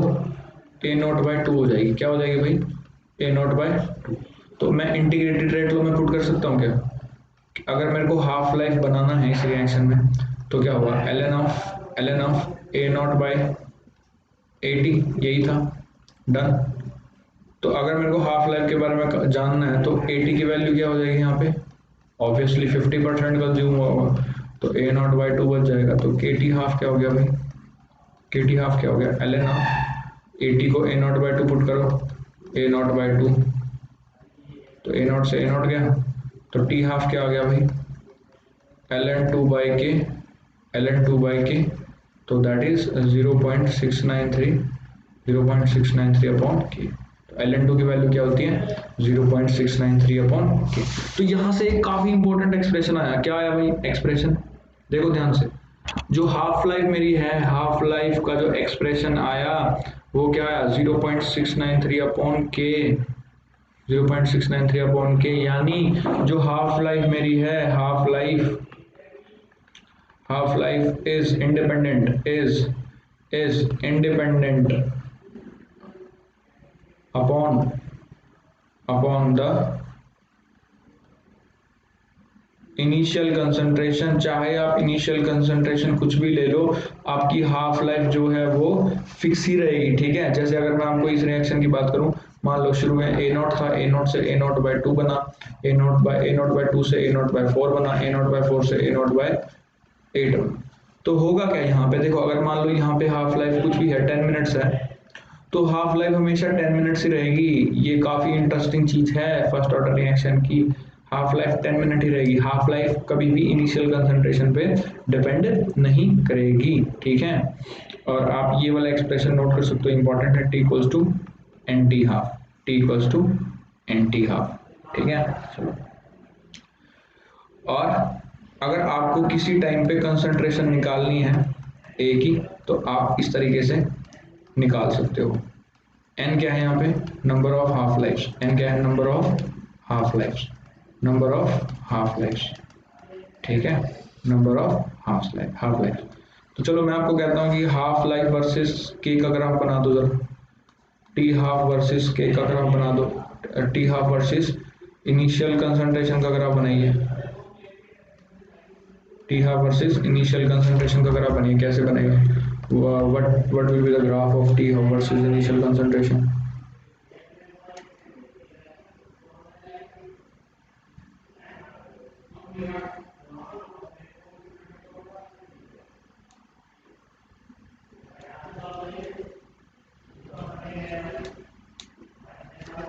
A0/2 हो जाएगी, क्या हो जाएगी भाई, A0/2। तो मैं इंटीग्रेटेड रेट लो में पुट कर सकता हूँ क्या, अगर मेरे को हाफ लाइफ बनाना है इस रिएक्शन में, तो क्या होगा, ln ऑफ A0/80, यही था, डन। तो अगर मेरे को हाफ लाइफ के बारे में जानना है, तो 80 की वैल्यू क्या हो जाएगी यहाँ पे, ऑब्वियसली 50% कंज्यूम हुआ होगा, तो A0/2 बच जाएगा। तो KT हाफ क्या हो गया भाई, KT हाफ क्या हो गया, ln ऑफ 80 को A0/2 पुट करो, A0/2, तो A0 से A0 गया, तो T हाफ क्या आ गया भाई, ln 2/k, तो दैट इज 0.693 अपॉन k, तो ln2 की वैल्यू क्या होती है 0.693 अपॉन के। तो यहाँ से एक काफी इंपॉर्टेंट एक्सप्रेशन आया। क्या आया भाई एक्सप्रेशन, देखो ध्यान से, जो हाफ लाइफ मेरी है, हाफ लाइफ का जो एक्सप्रेशन आया वो क्या आया 0.693 अपॉन के, 0.693 अपॉन के, यानी जो हाफ लाइफ मेरी है, half life is independent, is independent upon the initial concentration. चाहे आप इनिशियल कंसंट्रेशन कुछ भी ले लो, आपकी हाफ लाइफ जो है वो फिक्स ही रहेगी, ठीक है। जैसे अगर मैं आपको इस रिएक्शन की बात करूं, मान लो शुरू में ए नॉट था, ए नॉट से ए नॉट बाय 2 बना, ए नॉट बाय 2 से ए नॉट बाय 4 बना, ए नॉट बाय 4 से ए नॉट बाय 8 बना। तो होगा क्या यहाँ पे, देखो अगर मान लो यहाँ पे हाफ लाइफ कुछ भी है 10 मिनट्स है, तो हाफ लाइफ हमेशा 10 मिनट्स ही रहेगी। ये काफी इंटरेस्टिंग चीज है फर्स्ट ऑर्डर रिएक्शन की, हाफ लाइफ 10 मिनट ही रहेगी। हाफ लाइफ कभी भी इनिशियल कंसंट्रेशन पे डिपेंड नहीं करेगी, ठीक है। और आप ये वाला एक्सप्रेशन नोट कर सकते हो, इंपॉर्टेंट है, T equals to N T half, T equals to N T half, ठीक है। चलो, और अगर आपको किसी टाइम पे कंसंट्रेशन निकालनी है ए की, तो आप इस तरीके से निकाल सकते हो। एन क्या है यहाँ पे, number of half lifes, N क्या है, number of half lifes, number of half lifes, ठीक है, नंबर ऑफ हाफ लाइफ। तो चलो मैं आपको कहता हूँ कि हाफ लाइफ वर्सेस के का ग्राफ बना दो जरा, टी हाफ वर्सेस के का ग्राफ बना दो, T half versus initial concentration का ग्राफ बनाइए, T half versus initial concentration का ग्राफ बनाइए। कैसे बनेगा, what will be the graph of T half versus initial concentration?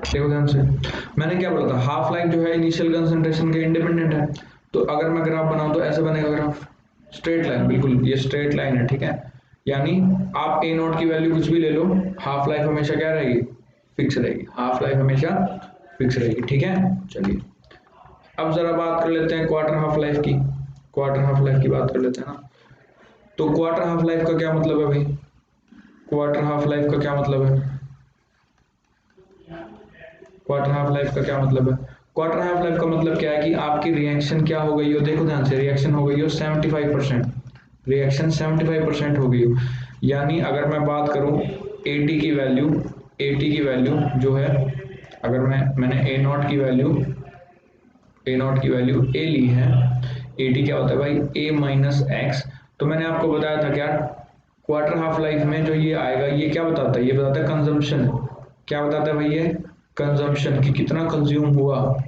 देखो ध्यान से, मैंने क्या बोला था, हाफ लाइफ जो है इनिशियल कंसंट्रेशन के इंडिपेंडेंट है। तो अगर मैं ग्राफ बनाऊं तो ऐसे बनेगा ग्राफ, स्ट्रेट लाइन, बिल्कुल ये स्ट्रेट लाइन है, ठीक है। यानी आप ए नॉट की वैल्यू कुछ भी ले लो, हाफ लाइफ हमेशा क्या रहेगी, फिक्स रहेगी, हाफ लाइफ हमेशा फिक्स रहेगी, ठीक है। चलिए अब जरा बात कर लेते हैं क्वार्टर हाफ लाइफ की, क्वार्टर हाफ लाइफ की बात कर लेते हैं ना। तो क्वार्टर हाफ लाइफ का क्या मतलब है भाई, क्वार्टर हाफ लाइफ का क्या मतलब है, क्वार्टर हाफ लाइफ का क्या मतलब है, क्वार्टर हाफ लाइफ का मतलब क्या है कि आपकी रिएक्शन क्या हो गई हो, देखो ध्यान से, रिएक्शन हो गई हो 75%, रिएक्शन 75% हो गई हो। यानी अगर मैं बात करूं AT की वैल्यू, AT की वैल्यू जो है, अगर मैंने A नॉट की वैल्यू A ली है, AT क्या होता है भाई A माइनस एक्स। तो मैंने आपको बताया था क्या, क्वार्टर हाफ लाइफ में जो ये आएगा ये क्या बताता है, ये बताता है कंजम्पशन, क्या बताता है भाई ये कंजम्पशन, कि कितना कंज्यूम हुआ,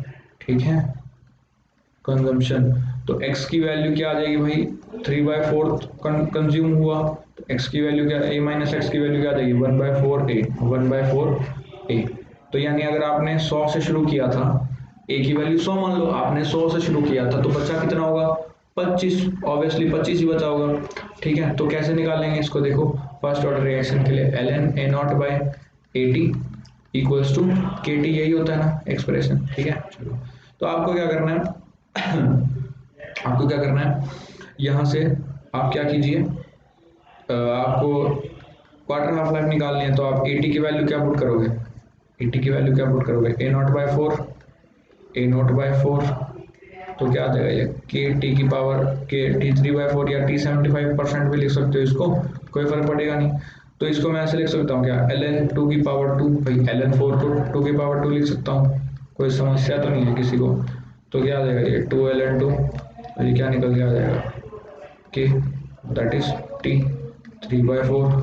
ठीक है, कंजम्पशन। तो x की वैल्यू क्या आ जाएगी भाई 3/4 कंज्यूम हुआ, तो x की वैल्यू क्या, a माइनस एक्स की वैल्यू क्या आ जाएगी 1/4a। तो यानी अगर आपने 100 से शुरू किया था, a की वैल्यू 100 मान लो, आपने 100 से शुरू किया था, तो बचा कितना होगा 25, ऑब्वियसली 25 ही बचा होगा, ठीक है। तो कैसे निकालेंगे इसको, देखो फर्स्ट ऑर्डर रिएक्शन के लिए ln a naught by AT equals to KT, यही होता है ना एक्सप्रेशन, ठीक है। चलो तो आपको क्या करना है आपको क्या करना है, यहाँ से आप क्या कीजिए, आपको क्वार्टर हाफ लाइफ निकालनी है, तो आप AT की वैल्यू क्या पुट करोगे, AT की वैल्यू क्या पुट करोगे, A नॉट बाय 4, तो क्या आ जाएगा ये KT की पावर KT 3/4 या T 75% भी लिख सकते हो इसको, कोई फर्क पड़ेगा नहीं। तो इसको मैं ऐसे लिख सकता हूँ क्या, ln 2 की पावर 2, भाई ln 4 को 2 की पावर 2 लिख सकता हूँ, कोई समस्या तो नहीं है किसी को। तो क्या आ जाएगा ये 2 ln 2, ये क्या निकल के आ जाएगा कि दैट इज T 3/4।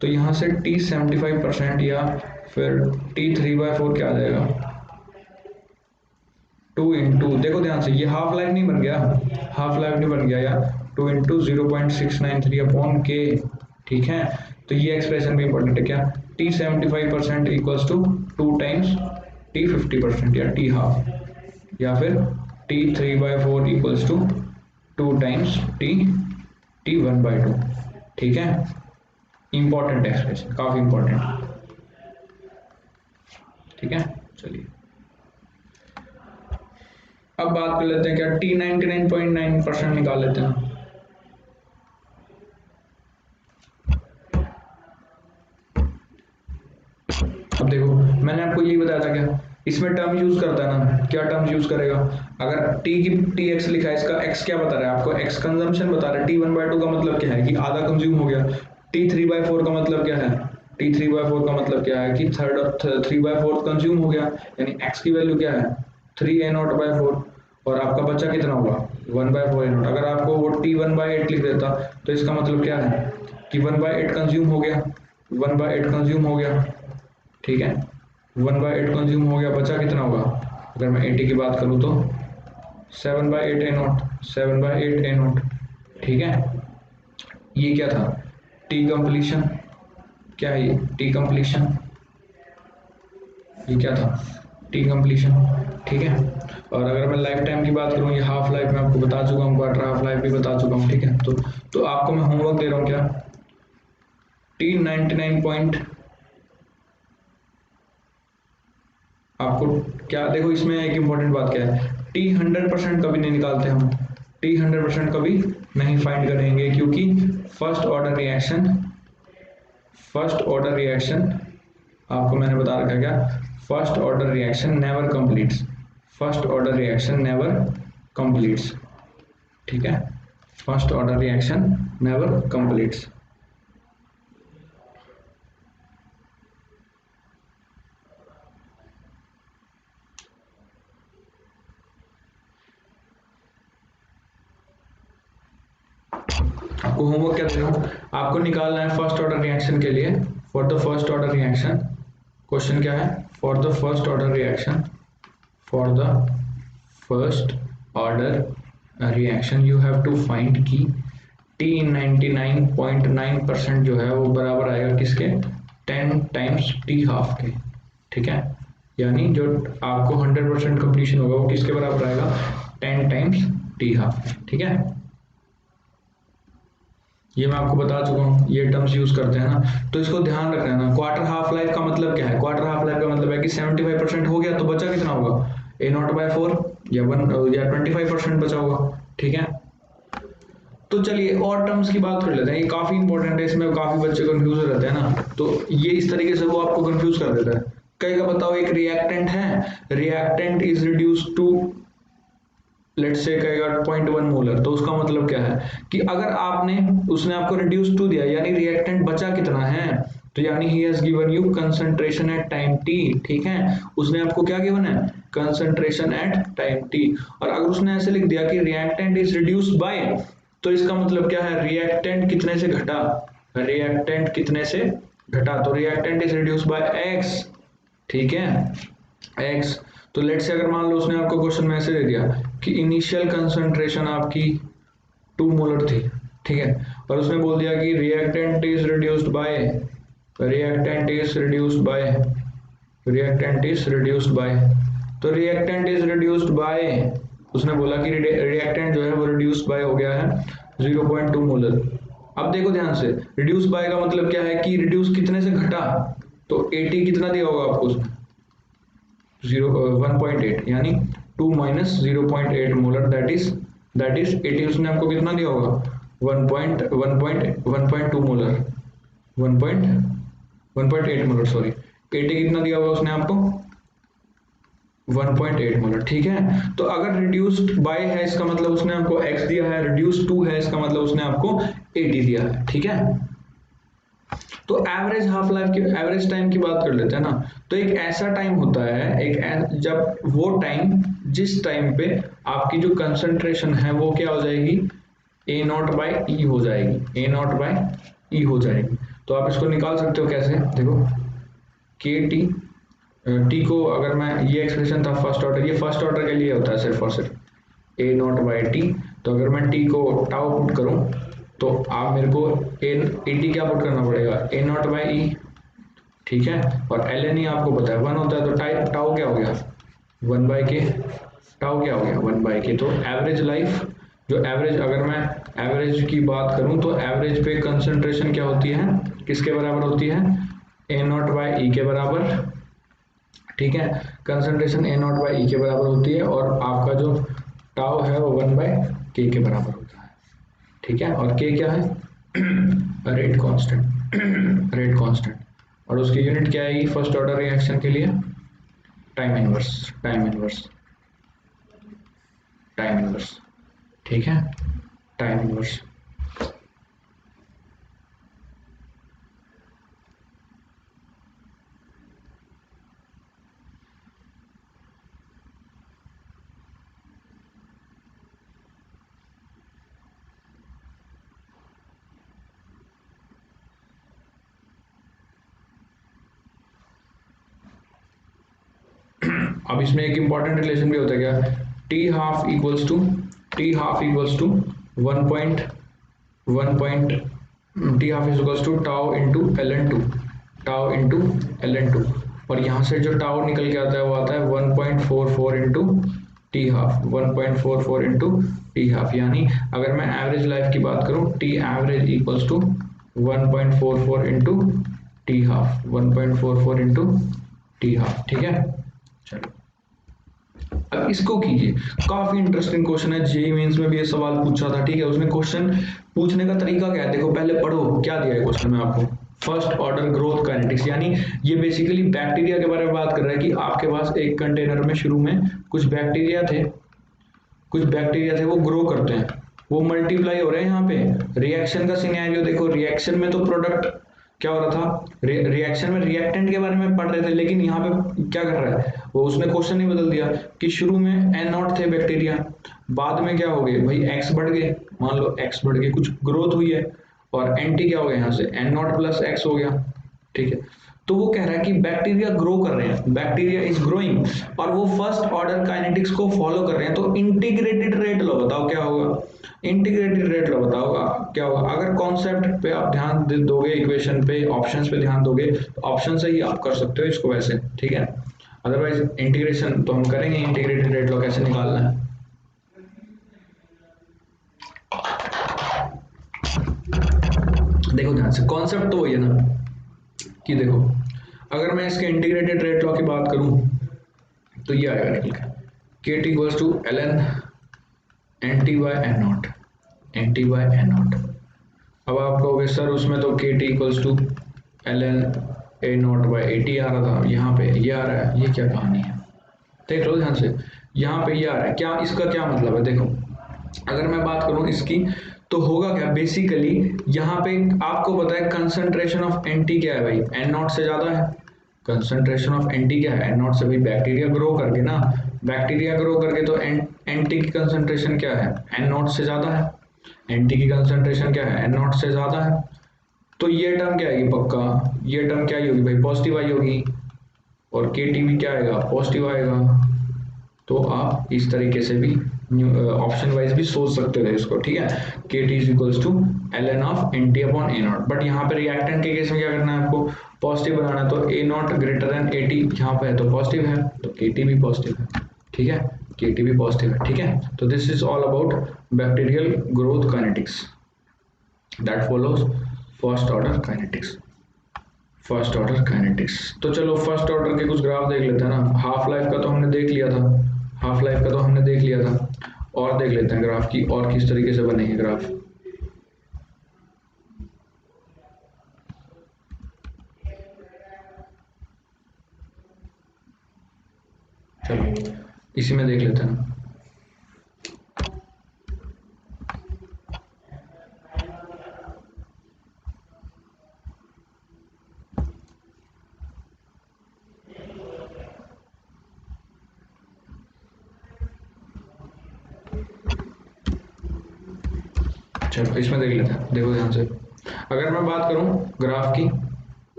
तो यहाँ से T 75% या फिर T 3/4 क्या आ जाएगा 2 इंटू, देखो ध्यान से, ये हाफ लाइफ नहीं बन गया, हाफ लाइफ नहीं बन गया यार, 2 इंटू 0.693 अपॉन के, ठीक है। तो ये एक्सप्रेशन भी इंपॉर्टेंट है क्या, T 75% equals to 2 times T 50% या T हाफ, या फिर T 3/4 equals to 2 times T 1/2, ठीक है। इंपॉर्टेंट एक्सप्रेशन, काफी इंपॉर्टेंट। ठीक है, चलिए अब बात कर लेते हैं क्या टी 99.9% निकाल लेते हैं। अब देखो मैंने आपको यही बताया था क्या, इसमें टर्म यूज करता है ना, क्या टर्म यूज करेगा, अगर टी की टी एक्स लिखा है, इसका एक्स क्या बता रहा है आपको, एक्स कंजम्पशन बता रहा है। टी 1/2 का मतलब क्या है कि आधा कंज्यूम हो गया। टी 3/4 का मतलब क्या है, टी 3/4 का मतलब क्या है कि 3/4 कंज्यूम हो गया, यानी एक्स की वैल्यू क्या है 3a0/4, और आपका बचा कितना होगा 1/4a0। अगर आपको वो टी 1/8 लिख देता तो इसका मतलब क्या है कि 1/8 कंज्यूम हो गया, 1/8 कंज्यूम हो गया, ठीक है 1/8 कंज्यूम हो गया, बचा कितना होगा, अगर मैं 80 की बात करूँ तो 7/8a0, 7/8a0, ठीक है। ये क्या था टी कंप्लीशन, क्या है ये टी कंप्लीशन, ये क्या था टी कंप्लीशन, ठीक है। और अगर मैं लाइफ टाइम की बात करूँ, ये हाफ लाइफ मैं आपको बता चुका हूँ, क्वार्टर हाफ लाइफ भी बता चुका हूँ, ठीक है। तो आपको मैं होमवर्क दे रहा हूँ क्या, टी 99 पॉइंट, आपको क्या देखो इसमें एक इंपॉर्टेंट बात क्या है, टी 100% कभी नहीं निकालते हम, टी 100% कभी नहीं फाइंड करेंगे, क्योंकि first order reaction, first order reaction आपको मैंने बता रखा है क्या, first order reaction never completes, first order reaction never completes, ठीक है, first order reaction never completes. आपको होमवर्क क्या दे रहा हूँ, आपको निकालना है फर्स्ट ऑर्डर रिएक्शन के लिए, for the first order reaction, question क्या है, for the first order reaction, for the first order reaction you have to find की टी 99.9% जो है वो बराबर आएगा किसके, 10 टाइम्स टी हाफ के, ठीक है। यानी जो आपको 100% कंप्लीशन होगा वो किसके बराबर आएगा, 10 टाइम्स टी हाफ, ठीक है। ये मैं आपको बता चुका हूँ, ये टर्म्स यूज करते हैं ना, तो इसको ध्यान रखना है ना। क्वार्टर हाफ लाइफ का मतलब क्या है, क्वार्टर हाफ लाइफ का मतलब है कि 75% हो गया तो बचा कितना होगा a0/4 या 1 या 25% बचा होगा, ठीक है। तो चलिए और टर्म्स की बात कर लेते हैं, ये काफी इंपॉर्टेंट है, इसमें काफी बच्चे कंफ्यूज हो रहते हैं ना, तो ये इस तरीके से वो आपको कंफ्यूज कर देता है। कई का बताओ एक रिएक्टेंट है, reactant is reduce to let's say कहेगा 0.1 मोलर, तो उसका मतलब क्या है कि अगर आपने उसने आपको रिड्यूस टू दिया यानी रिएक्टेंट बचा कितना है, तो यानी he has given you concentration at time T, ठीक है, उसने आपको क्या गिवन है कंसंट्रेशन एट टाइम टी। और अगर उसने ऐसे लिख दिया कि रिएक्टेंट इज रिड्यूस्ड बाय, तो इसका मतलब क्या है रिएक्टेंट कितने से घटा, रिएक्टेंट कितने से घटा, तो reactant is reduced by x, ठीक है एक्स। तो लेट से अगर मान लो उसने आपको क्वेश्चन में ऐसे दे दिया कि इनिशियल कंसंट्रेशन आपकी 2 मोलर थी, ठीक है, और उसने बोल दिया कि reactant is reduced by, reactant is reduced by, reactant is reduced by, तो रिएक्टेंट इज रिड्यूस्ड बाय, उसने बोला कि रिएक्टेंट जो है वो रिड्यूस्ड बाय हो गया है 0.2 मोलर। अब देखो ध्यान से, रिड्यूस बाय का मतलब क्या है कि रिड्यूस कितने से घटा, तो 80 कितना दिया होगा आपको उसने 1.8, यानी 2 माइनस 0.8 मोलर, दैट इज 80, उसने आपको कितना दिया होगा 1.2 मोलर, 1.8 मोलर सॉरी, 80 कितना दिया होगा उसने आपको 1.8 मोलर, ठीक है। तो अगर रिड्यूस्ड बाय है इसका मतलब उसने आपको x दिया है, रिड्यूस्ड टू है इसका मतलब उसने आपको 80 दिया है, ठीक है। तो एवरेज हाफ लाइफ की, एवरेज टाइम की बात कर लेते हैं ना, तो एक ऐसा टाइम होता है, एक जब वो टाइम जिस टाइम पे आपकी जो कंसंट्रेशन है वो क्या हो जाएगी a0/e हो जाएगी, a0/e हो जाएगी। तो आप इसको निकाल सकते हो कैसे, देखो kt, टी को अगर मैं, ये एक्सप्रेशन था फर्स्ट ऑर्डर, ये फर्स्ट ऑर्डर के लिए होता है सिर्फ और सिर्फ a0/t, तो अगर मैं t को टाउ पुट करूं तो आप मेरे को a क्या पुट करना पड़ेगा a0/e, ठीक है, और ln आपको पता है 1 होता है, तो टाउ क्या हो गया 1/k, टाउ क्या हो गया 1/k। तो एवरेज लाइफ, जो एवरेज, अगर मैं एवरेज की बात करूं तो एवरेज पे कंसंट्रेशन क्या होती है, किसके बराबर होती है a0/e के बराबर, ठीक है। Concentration A naught by E के बराबर होती है और आपका जो टाउ है वो 1/k के बराबर होता है, ठीक है। और k क्या है? Rate constant, rate constant. और उसकी यूनिट क्या आएगी फर्स्ट ऑर्डर रिएक्शन के लिए? Time inverse, time inverse, time inverse, ठीक है, टाइम इनवर्स। अब इसमें एक इंपॉर्टेंट रिलेशन भी होता है क्या? T half equals to, T half equals to one point T half is equals to tau into L N two, tau into L N two. और यहाँ से जो टाउ निकल के आता है वो आता है 1.44 into T half, 1.44 into T half. यानी अगर मैं एवरेज लाइफ की बात करूँ, T average equals to 1.44 into T half, 1.44 into T half, ठीक है। चलो अब इसको कीजिए, काफी इंटरेस्टिंग क्वेश्चन है, जेईई मेंस में भी ये सवाल पूछा था, ठीक है। उसमें क्वेश्चन पूछने का तरीका क्या है देखो, पहले पढ़ो क्या दिया है क्वेश्चन में आपको। फर्स्ट ऑर्डर ग्रोथ काइनेटिक्स, यानी ये बेसिकली बैक्टीरिया के बारे में बात कर रहा है कि आपके पास एक कंटेनर में शुरू में कुछ बैक्टीरिया थे, कुछ बैक्टीरिया थे वो ग्रो करते हैं, वो मल्टीप्लाई हो रहे हैं। यहाँ पे रिएक्शन का सिनेरियो देखो, रिएक्शन में तो प्रोडक्ट क्या हो रहा था, रिएक्शन में रिएक्टेंट के बारे में पढ़ रहे थे, लेकिन यहाँ पे क्या कर रहा है वो, उसने क्वेश्चन ही बदल दिया कि शुरू में एन नॉट थे बैक्टीरिया, बाद में क्या हो गए भाई एक्स बढ़ गए, मान लो एक्स बढ़ गए, कुछ ग्रोथ हुई है, और एंटी क्या हो गया यहाँ से एन नॉट प्लस एक्स हो गया, ठीक है। तो वो कह रहा है कि बैक्टीरिया ग्रो कर रहे हैं, बैक्टीरिया इज ग्रोइंग, और वो फर्स्ट ऑर्डर काइनेटिक्स को फॉलो कर रहे हैं। तो इंटीग्रेटेड रेट लो, बताओ क्या होगा, इंटीग्रेटेड रेट लो, बताओ क्या होगा। अगर कॉन्सेप्ट पे आप ध्यान दोगे, इक्वेशन पे, ऑप्शंस पे ध्यान दोगे, तो ऑप्शन से ही आप कर सकते हो इसको वैसे, ठीक है। अदरवाइज इंटीग्रेशन तो हम करेंगे, इंटीग्रेटेड रेट लो कैसे निकालना है। देखो ध्यान से, कॉन्सेप्ट तो वही है ना कि देखो अगर मैं इसके इंटीग्रेटेड रेट लॉ की बात करूं तो ये आएगा निकल के K T equals to L N N T by N naught, N T by N naught. अब आप कहोगे सर उसमें तो K T equals to L N A naught by A T आ रहा था, यहाँ पे ये आ रहा है, ये क्या कहानी है? देख लो ध्यान से, यहाँ पे ये आ रहा है, क्या इसका क्या मतलब है? देखो अगर मैं बात करूं इसकी तो होगा क्या बेसिकली, यहाँ पे आपको पता है कंसंट्रेशन ऑफ एंटी क्या है भाई, एन नॉट से ज्यादा है। कंसंट्रेशन ऑफ एंटी क्या है, एन नॉट से। भाई बैक्टीरिया ग्रो करके ना, बैक्टीरिया ग्रो करके तो एंटी की कंसंट्रेशन क्या है, एन नॉट से ज्यादा है। एंटी की कंसंट्रेशन क्या है, एन नॉट से ज्यादा है। तो ये टर्म क्या आएगी पक्का, ये टर्म क्या होगी भाई, पॉजिटिव आई होगी, और के टी भी क्या आएगा, पॉजिटिव आएगा। तो आप इस तरीके से भी ऑप्शन वाइज भी सोच सकते थे इसको, ठीक है। K T is equals to L N of N T upon A naught, but यहाँ पे रिएक्टेंट के केस में क्या करना है आपको, पॉजिटिव बनाना है। तो A naught greater than A T यहाँ पे है तो पॉजिटिव है, तो के टी भी पॉजिटिव है, ठीक है, के टी भी पॉजिटिव है, ठीक है। तो this is all about bacterial growth kinetics that follows first order kinetics, first order kinetics. तो चलो फर्स्ट ऑर्डर के कुछ ग्राफ देख लेते हैं ना। हाफ लाइफ का तो हमने देख लिया था, हाफ लाइफ का तो हमने देख लिया था, और देख लेते हैं ग्राफ की, और किस तरीके से बनेंगे ग्राफ। चलो इसी में देख लेते हैं। चलो इसमें देख लेते हैं, देखो ध्यान से। अगर मैं बात करूं ग्राफ की,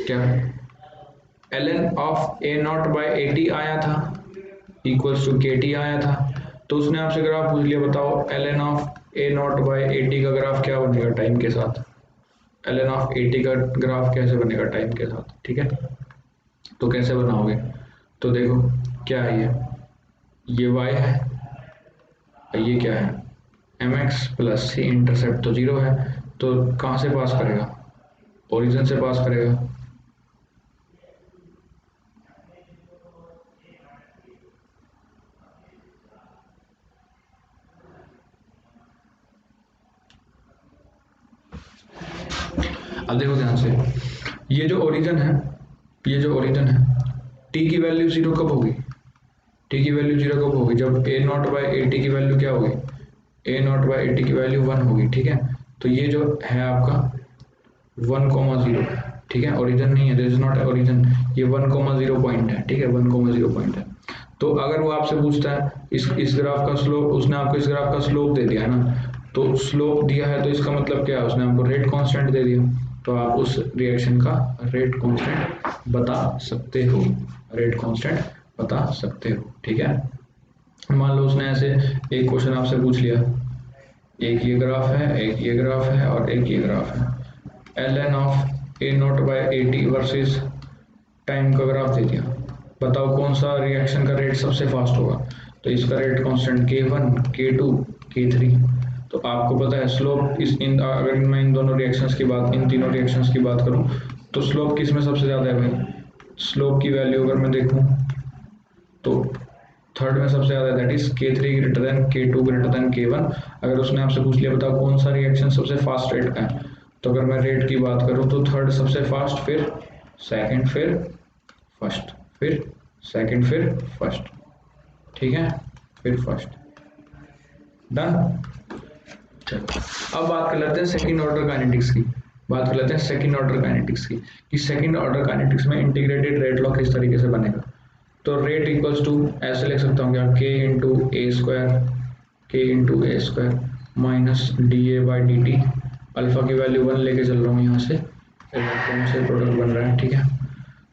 क्या L N of A naught by A T आया था इक्वल्स टू के टी आया था, तो उसने आपसे ग्राफ पूछ लिया, बताओ L N of A naught by A T का ग्राफ क्या बनेगा टाइम के साथ, L N of A T का ग्राफ कैसे बनेगा टाइम के साथ, ठीक है। तो कैसे बनाओगे, तो देखो क्या है, ये y है, ये क्या है एम एक्स प्लस सी, इंटरसेप्ट तो जीरो है, तो कहाँ से पास करेगा, ओरिजिन से पास करेगा। अब देखो ध्यान से, ये जो ओरिजिन है, ये जो ओरिजिन है, टी की वैल्यू 0 कब होगी? टी की वैल्यू 0 कब होगी? जब ए नॉट बाई ए टी की वैल्यू क्या होगी? ए नॉट बाई ए टी की वैल्यू 1 होगी, ठीक है। तो ये जो है आपका 1,0, ठीक है, ओरिजिन नहीं है, दिस इज नॉट ओरिजिन, ये 1,0 पॉइंट है, ठीक है, 1,0 पॉइंट है। तो अगर वो आपसे पूछता है इस ग्राफ का स्लोप, उसने आपको इस ग्राफ का स्लोप दे दिया है ना, तो स्लोप दिया है तो इसका मतलब क्या है? उसने आपको रेट कांस्टेंट दे दिया, तो आप उस रिएक्शन का रेट कांस्टेंट बता सकते हो, रेट कांस्टेंट बता सकते हो, ठीक है। मान लो उसने ऐसे एक क्वेश्चन आपसे पूछ लिया, एक ये ग्राफ है, एक ये ग्राफ है और एक ये ग्राफ है, ln of A naught by A T versus time का ग्राफ दे दिया, बताओ कौन सा रिएक्शन का रेट सबसे फास्ट होगा? तो इसका rate constant K1, K2, K3। तो आपको पता है स्लोप अगर मैं इन दोनों रिएक्शंस की बात, इन तीनों रिएक्शंस की बात करूं तो स्लोप किस में सबसे ज़्यादा है भाई? स्लोप की वैल्यू अगर मैं देखूं तो थर्ड में सबसे ज़्यादा, that is K3 greater than K2 greater than K1। अगर उसने आपसे पूछ लिया बताओ कौन सा रिएक्शन सबसे फास्ट रेट का है, तो अगर मैं रेट की बात करूं तो थर्ड सबसे फास्ट, फिर सेकंड, फिर फर्स्ट, फिर सेकंड, फिर फर्स्ट, ठीक है, फिर फर्स्ट। डन। चलो अब बात कर लेते हैं सेकंड ऑर्डर काइनेटिक्स की, बात कर लेते हैं सेकंड ऑर्डर काइनेटिक्स की, कि सेकंड ऑर्डर काइनेटिक्स में इंटीग्रेटेड रेट लॉ किस तरीके से बनेगा। तो रेट इक्वल्स टू ऐसे लिख सकता हूँ क्या, K into A square minus D A by D T, alpha की वैल्यू 1 लेके चल रहा हूँ यहाँ से, इलेक्ट्रॉन से प्रोडक्ट बन रहा है, ठीक है।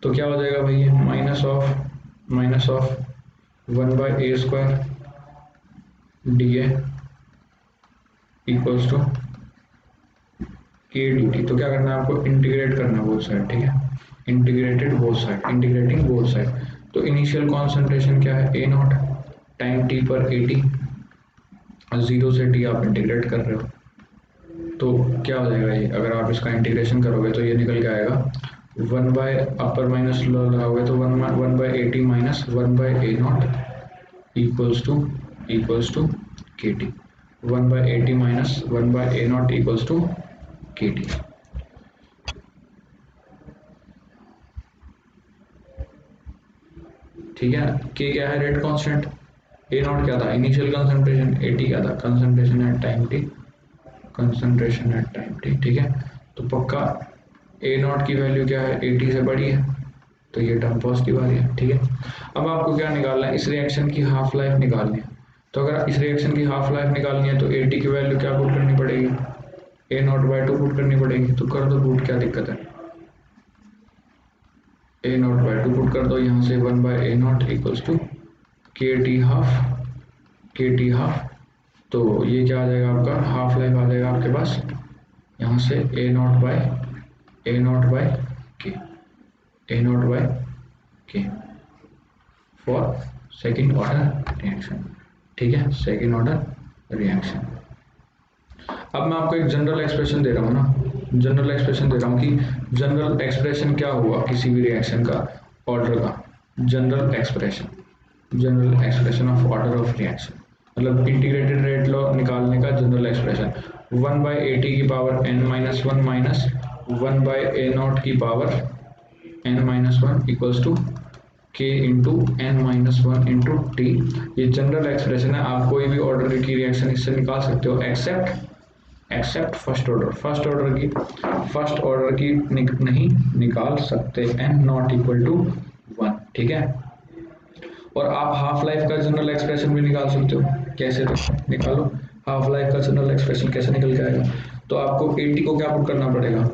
तो क्या हो जाएगा भाई, ये minus of 1 by A square D A equals to K D T. तो क्या करना है आपको, इंटीग्रेट करना है बोथ साइड, ठीक है, integrated both side, integrating both side. तो इनिशियल कॉन्सेंट्रेशन क्या है, ए नॉट टाइम टी पर ए टी, 0 से टी आप इंटीग्रेट कर रहे हो, तो क्या हो जाएगा ये, अगर आप इसका इंटीग्रेशन करोगे तो ये निकल के आएगा 1 बाय अपर माइनस लगाओगे तो 1 by A T minus 1 by A naught equals to K T, 1 by A T minus 1 by A naught equals to K T. ठीक है, के क्या है, रेट कांस्टेंट, ए नॉट क्या था, इनिशियल कंसंट्रेशन, ए टी क्या था, concentration at time T, concentration at time T, ठीक है। तो पक्का ए नॉट की वैल्यू क्या है, ए टी से बड़ी है, तो ये टर्म पॉजिटिव आ रही है, ठीक है। अब आपको क्या निकालना है, इस रिएक्शन की हाफ लाइफ निकालनी है। तो अगर इस रिएक्शन की हाफ लाइफ निकालनी है तो ए टी की वैल्यू क्या पुट करनी पड़ेगी, ए नॉट बाई 2 पुट करनी पड़ेगी। तो कर दो पुट, क्या दिक्कत है, ए नॉट बाई 2 पुट कर दो, यहाँ से 1 by A naught equals to K T half, तो ये क्या आ जाएगा आपका, हाफ लाइफ आ जाएगा आपके पास यहाँ से ए नॉट बाई के फॉर सेकेंड ऑर्डर रिएक्शन, ठीक है, सेकेंड ऑर्डर रिएक्शन। अब मैं आपको एक जनरल एक्सप्रेशन दे रहा हूँ ना, जनरल एक्सप्रेशन दे रहा हूँ कि जनरल एक्सप्रेशन क्या हुआ किसी भी रिएक्शन का ऑर्डर का, general expression of order of reaction, मतलब इंटीग्रेटेड रेट लॉ निकालने का general expression, 1 by A T की power n minus 1 minus 1 by A naught की power n minus 1 equals to k into n minus 1 into T. ये general expression है, आप कोई भी ऑर्डर की रिएक्शन इससे निकाल सकते हो एक्सेप्ट फर्स्ट ऑर्डर की नहीं निकाल सकते, n नॉट इक्वल टू 1, ठीक है। और आप हाफ लाइफ का जनरल एक्सप्रेशन भी निकाल सकते हो, कैसे, तो निकालो, हाफ लाइफ का जनरल एक्सप्रेशन कैसे निकल के आएगा। तो आपको ए टी को क्या पुट करना पड़ेगा,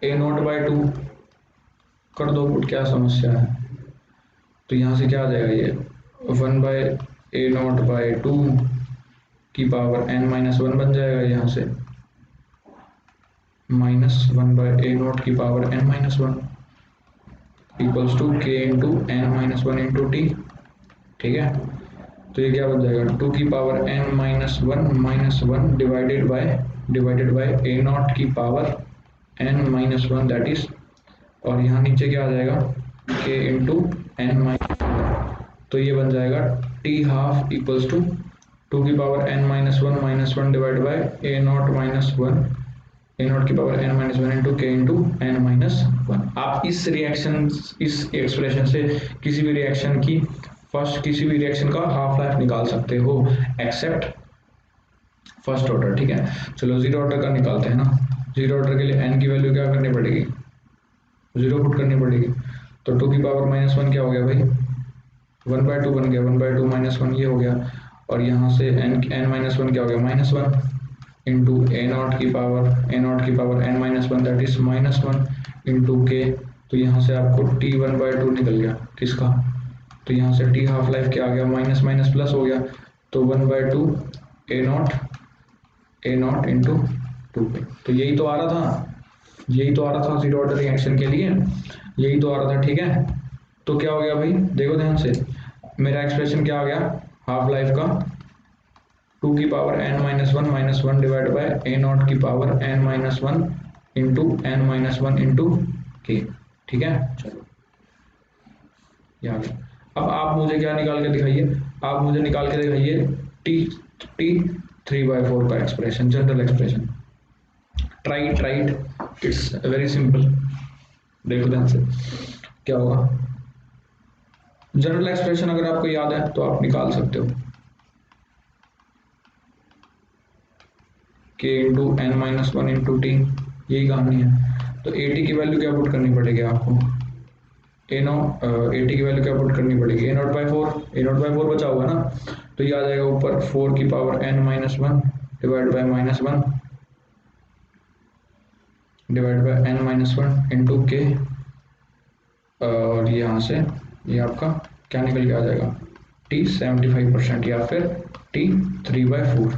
ए नॉट बाई 2 कर दो पुट, क्या समस्या है। तो यहाँ से क्या आ जाएगा, ये 1 बाई ए नॉट बाई 2 की पावर n माइनस 1 बन जाएगा, यहाँ से माइनस 1 बाई ए नॉट की power n minus 1 equals to K into n minus 1 into T, ठीक है। तो ये क्या बन जाएगा, 2 की power n minus 1 divided by A naught की power n minus 1 that is, और यहाँ नीचे क्या आ जाएगा, k इंटू n माइनस, तो ये बन जाएगा टी हाफ इक्वल्स टू 2 की power n minus 1 divide by A naught minus 1 A naught की power n minus one into K into n minus one. आप इस एक्सप्रेशन से किसी भी रिएक्शन का हाफ लाइफ निकाल सकते हो एक्सेप्ट फर्स्ट ऑर्डर, ठीक है। चलो जीरो ऑर्डर का निकालते हैं ना। जीरो ऑर्डर के लिए n की वैल्यू क्या करनी पड़ेगी, जीरो पुट करनी पड़ेगी। तो टू की पावर माइनस वन क्या हो गया भाई, वन बाय टू बन गया, one by two minus one ये हो गया, और यहाँ से n माइनस वन क्या हो गया, minus one into A naught की power n minus one that is minus one into K. तो यहाँ से आपको t वन बाय टू निकल गया किसका, तो यहाँ से t हाफ लाइफ क्या आ गया, माइनस माइनस प्लस हो गया, तो one by two A not into two पे। तो यही तो आ रहा था जीरो ऑर्डर रिएक्शन के लिए, यही तो आ रहा था, ठीक है। तो क्या हो गया भाई, देखो ध्यान से, मेरा एक्सप्रेशन क्या आ गया, हाफ लाइफ का टू की power n minus one divide by A naught की power n minus one into K, ठीक है। चलो ये आ गया। अब आप मुझे क्या निकाल के दिखाइए, आप मुझे निकाल के दिखाइए टी थ्री बाय फोर का expression, general expression. Try it, it's very simple. देखो ध्यान से क्या होगा, जनरल एक्सप्रेशन अगर आपको याद है तो आप निकाल सकते हो, K into N minus one into T, यही कहानी है। तो ए टी की वैल्यू क्या पुट करनी पड़ेगी आपको, ए टी की वैल्यू क्या पुट करनी पड़ेगी, ए नॉट बाई फोर बचा होगा ना, तो ये आ जाएगा ऊपर फोर की power N minus one divide by minus one divide by N minus one into K, और यहाँ से ये आपका क्या निकल के आ जाएगा, टी 75% या फिर टी थ्री बाई फोर।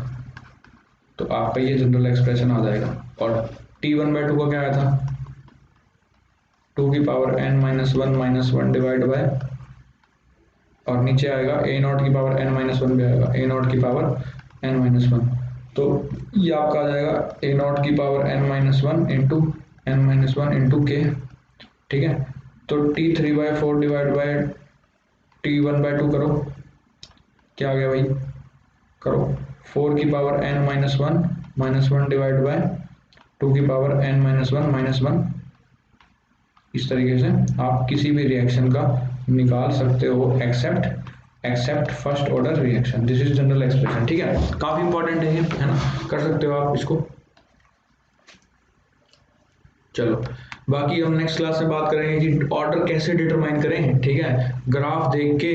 तो आपका ये जनरल एक्सप्रेशन आ जाएगा। और टी वन बाई टू का क्या आया था, टू की power n minus one divide bye, और नीचे आएगा ए नॉट की पावर n माइनस वन भी आएगा, ए नॉट की पावर n माइनस वन। तो ये आपका आ जाएगा ए नॉट की power n minus one into K, ठीक है। तो T three by four divide by T one by two करो, क्या आ गया भाई, करो फोर की power n minus one divide by two की पावर n माइनस वन। इस तरीके से आप किसी भी रिएक्शन का निकाल सकते हो accept first order reaction. This is general expression, ठीक है। काफी इंपॉर्टेंट है ये, है ना, कर सकते हो आप इसको। चलो बाकी हम नेक्स्ट क्लास में बात करेंगे कि ऑर्डर कैसे डिटरमाइन करें, ठीक है। ग्राफ देख के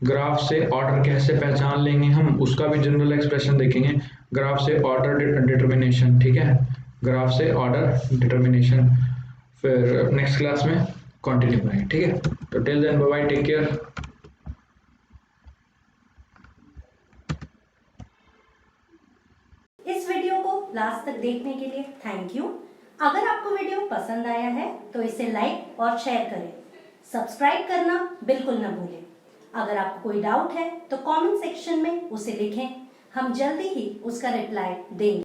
ग्राफ से ऑर्डर कैसे पहचान लेंगे हम, उसका भी जनरल एक्सप्रेशन देखेंगे। ग्राफ से ऑर्डर डिटर्मिनेशन, ठीक है, ग्राफ से ऑर्डर डिटर्मिनेशन फिर नेक्स्ट क्लास में कंटिन्यू करेंगे, ठीक है। तो till then bye bye, take care. इस वीडियो को लास्ट तक देखने के लिए थैंक यू। अगर आपको वीडियो पसंद आया है तो इसे लाइक और शेयर करें, सब्सक्राइब करना बिल्कुल न भूलें। अगर आपको कोई डाउट है तो कमेंट सेक्शन में उसे लिखें, हम जल्दी ही उसका रिप्लाई देंगे।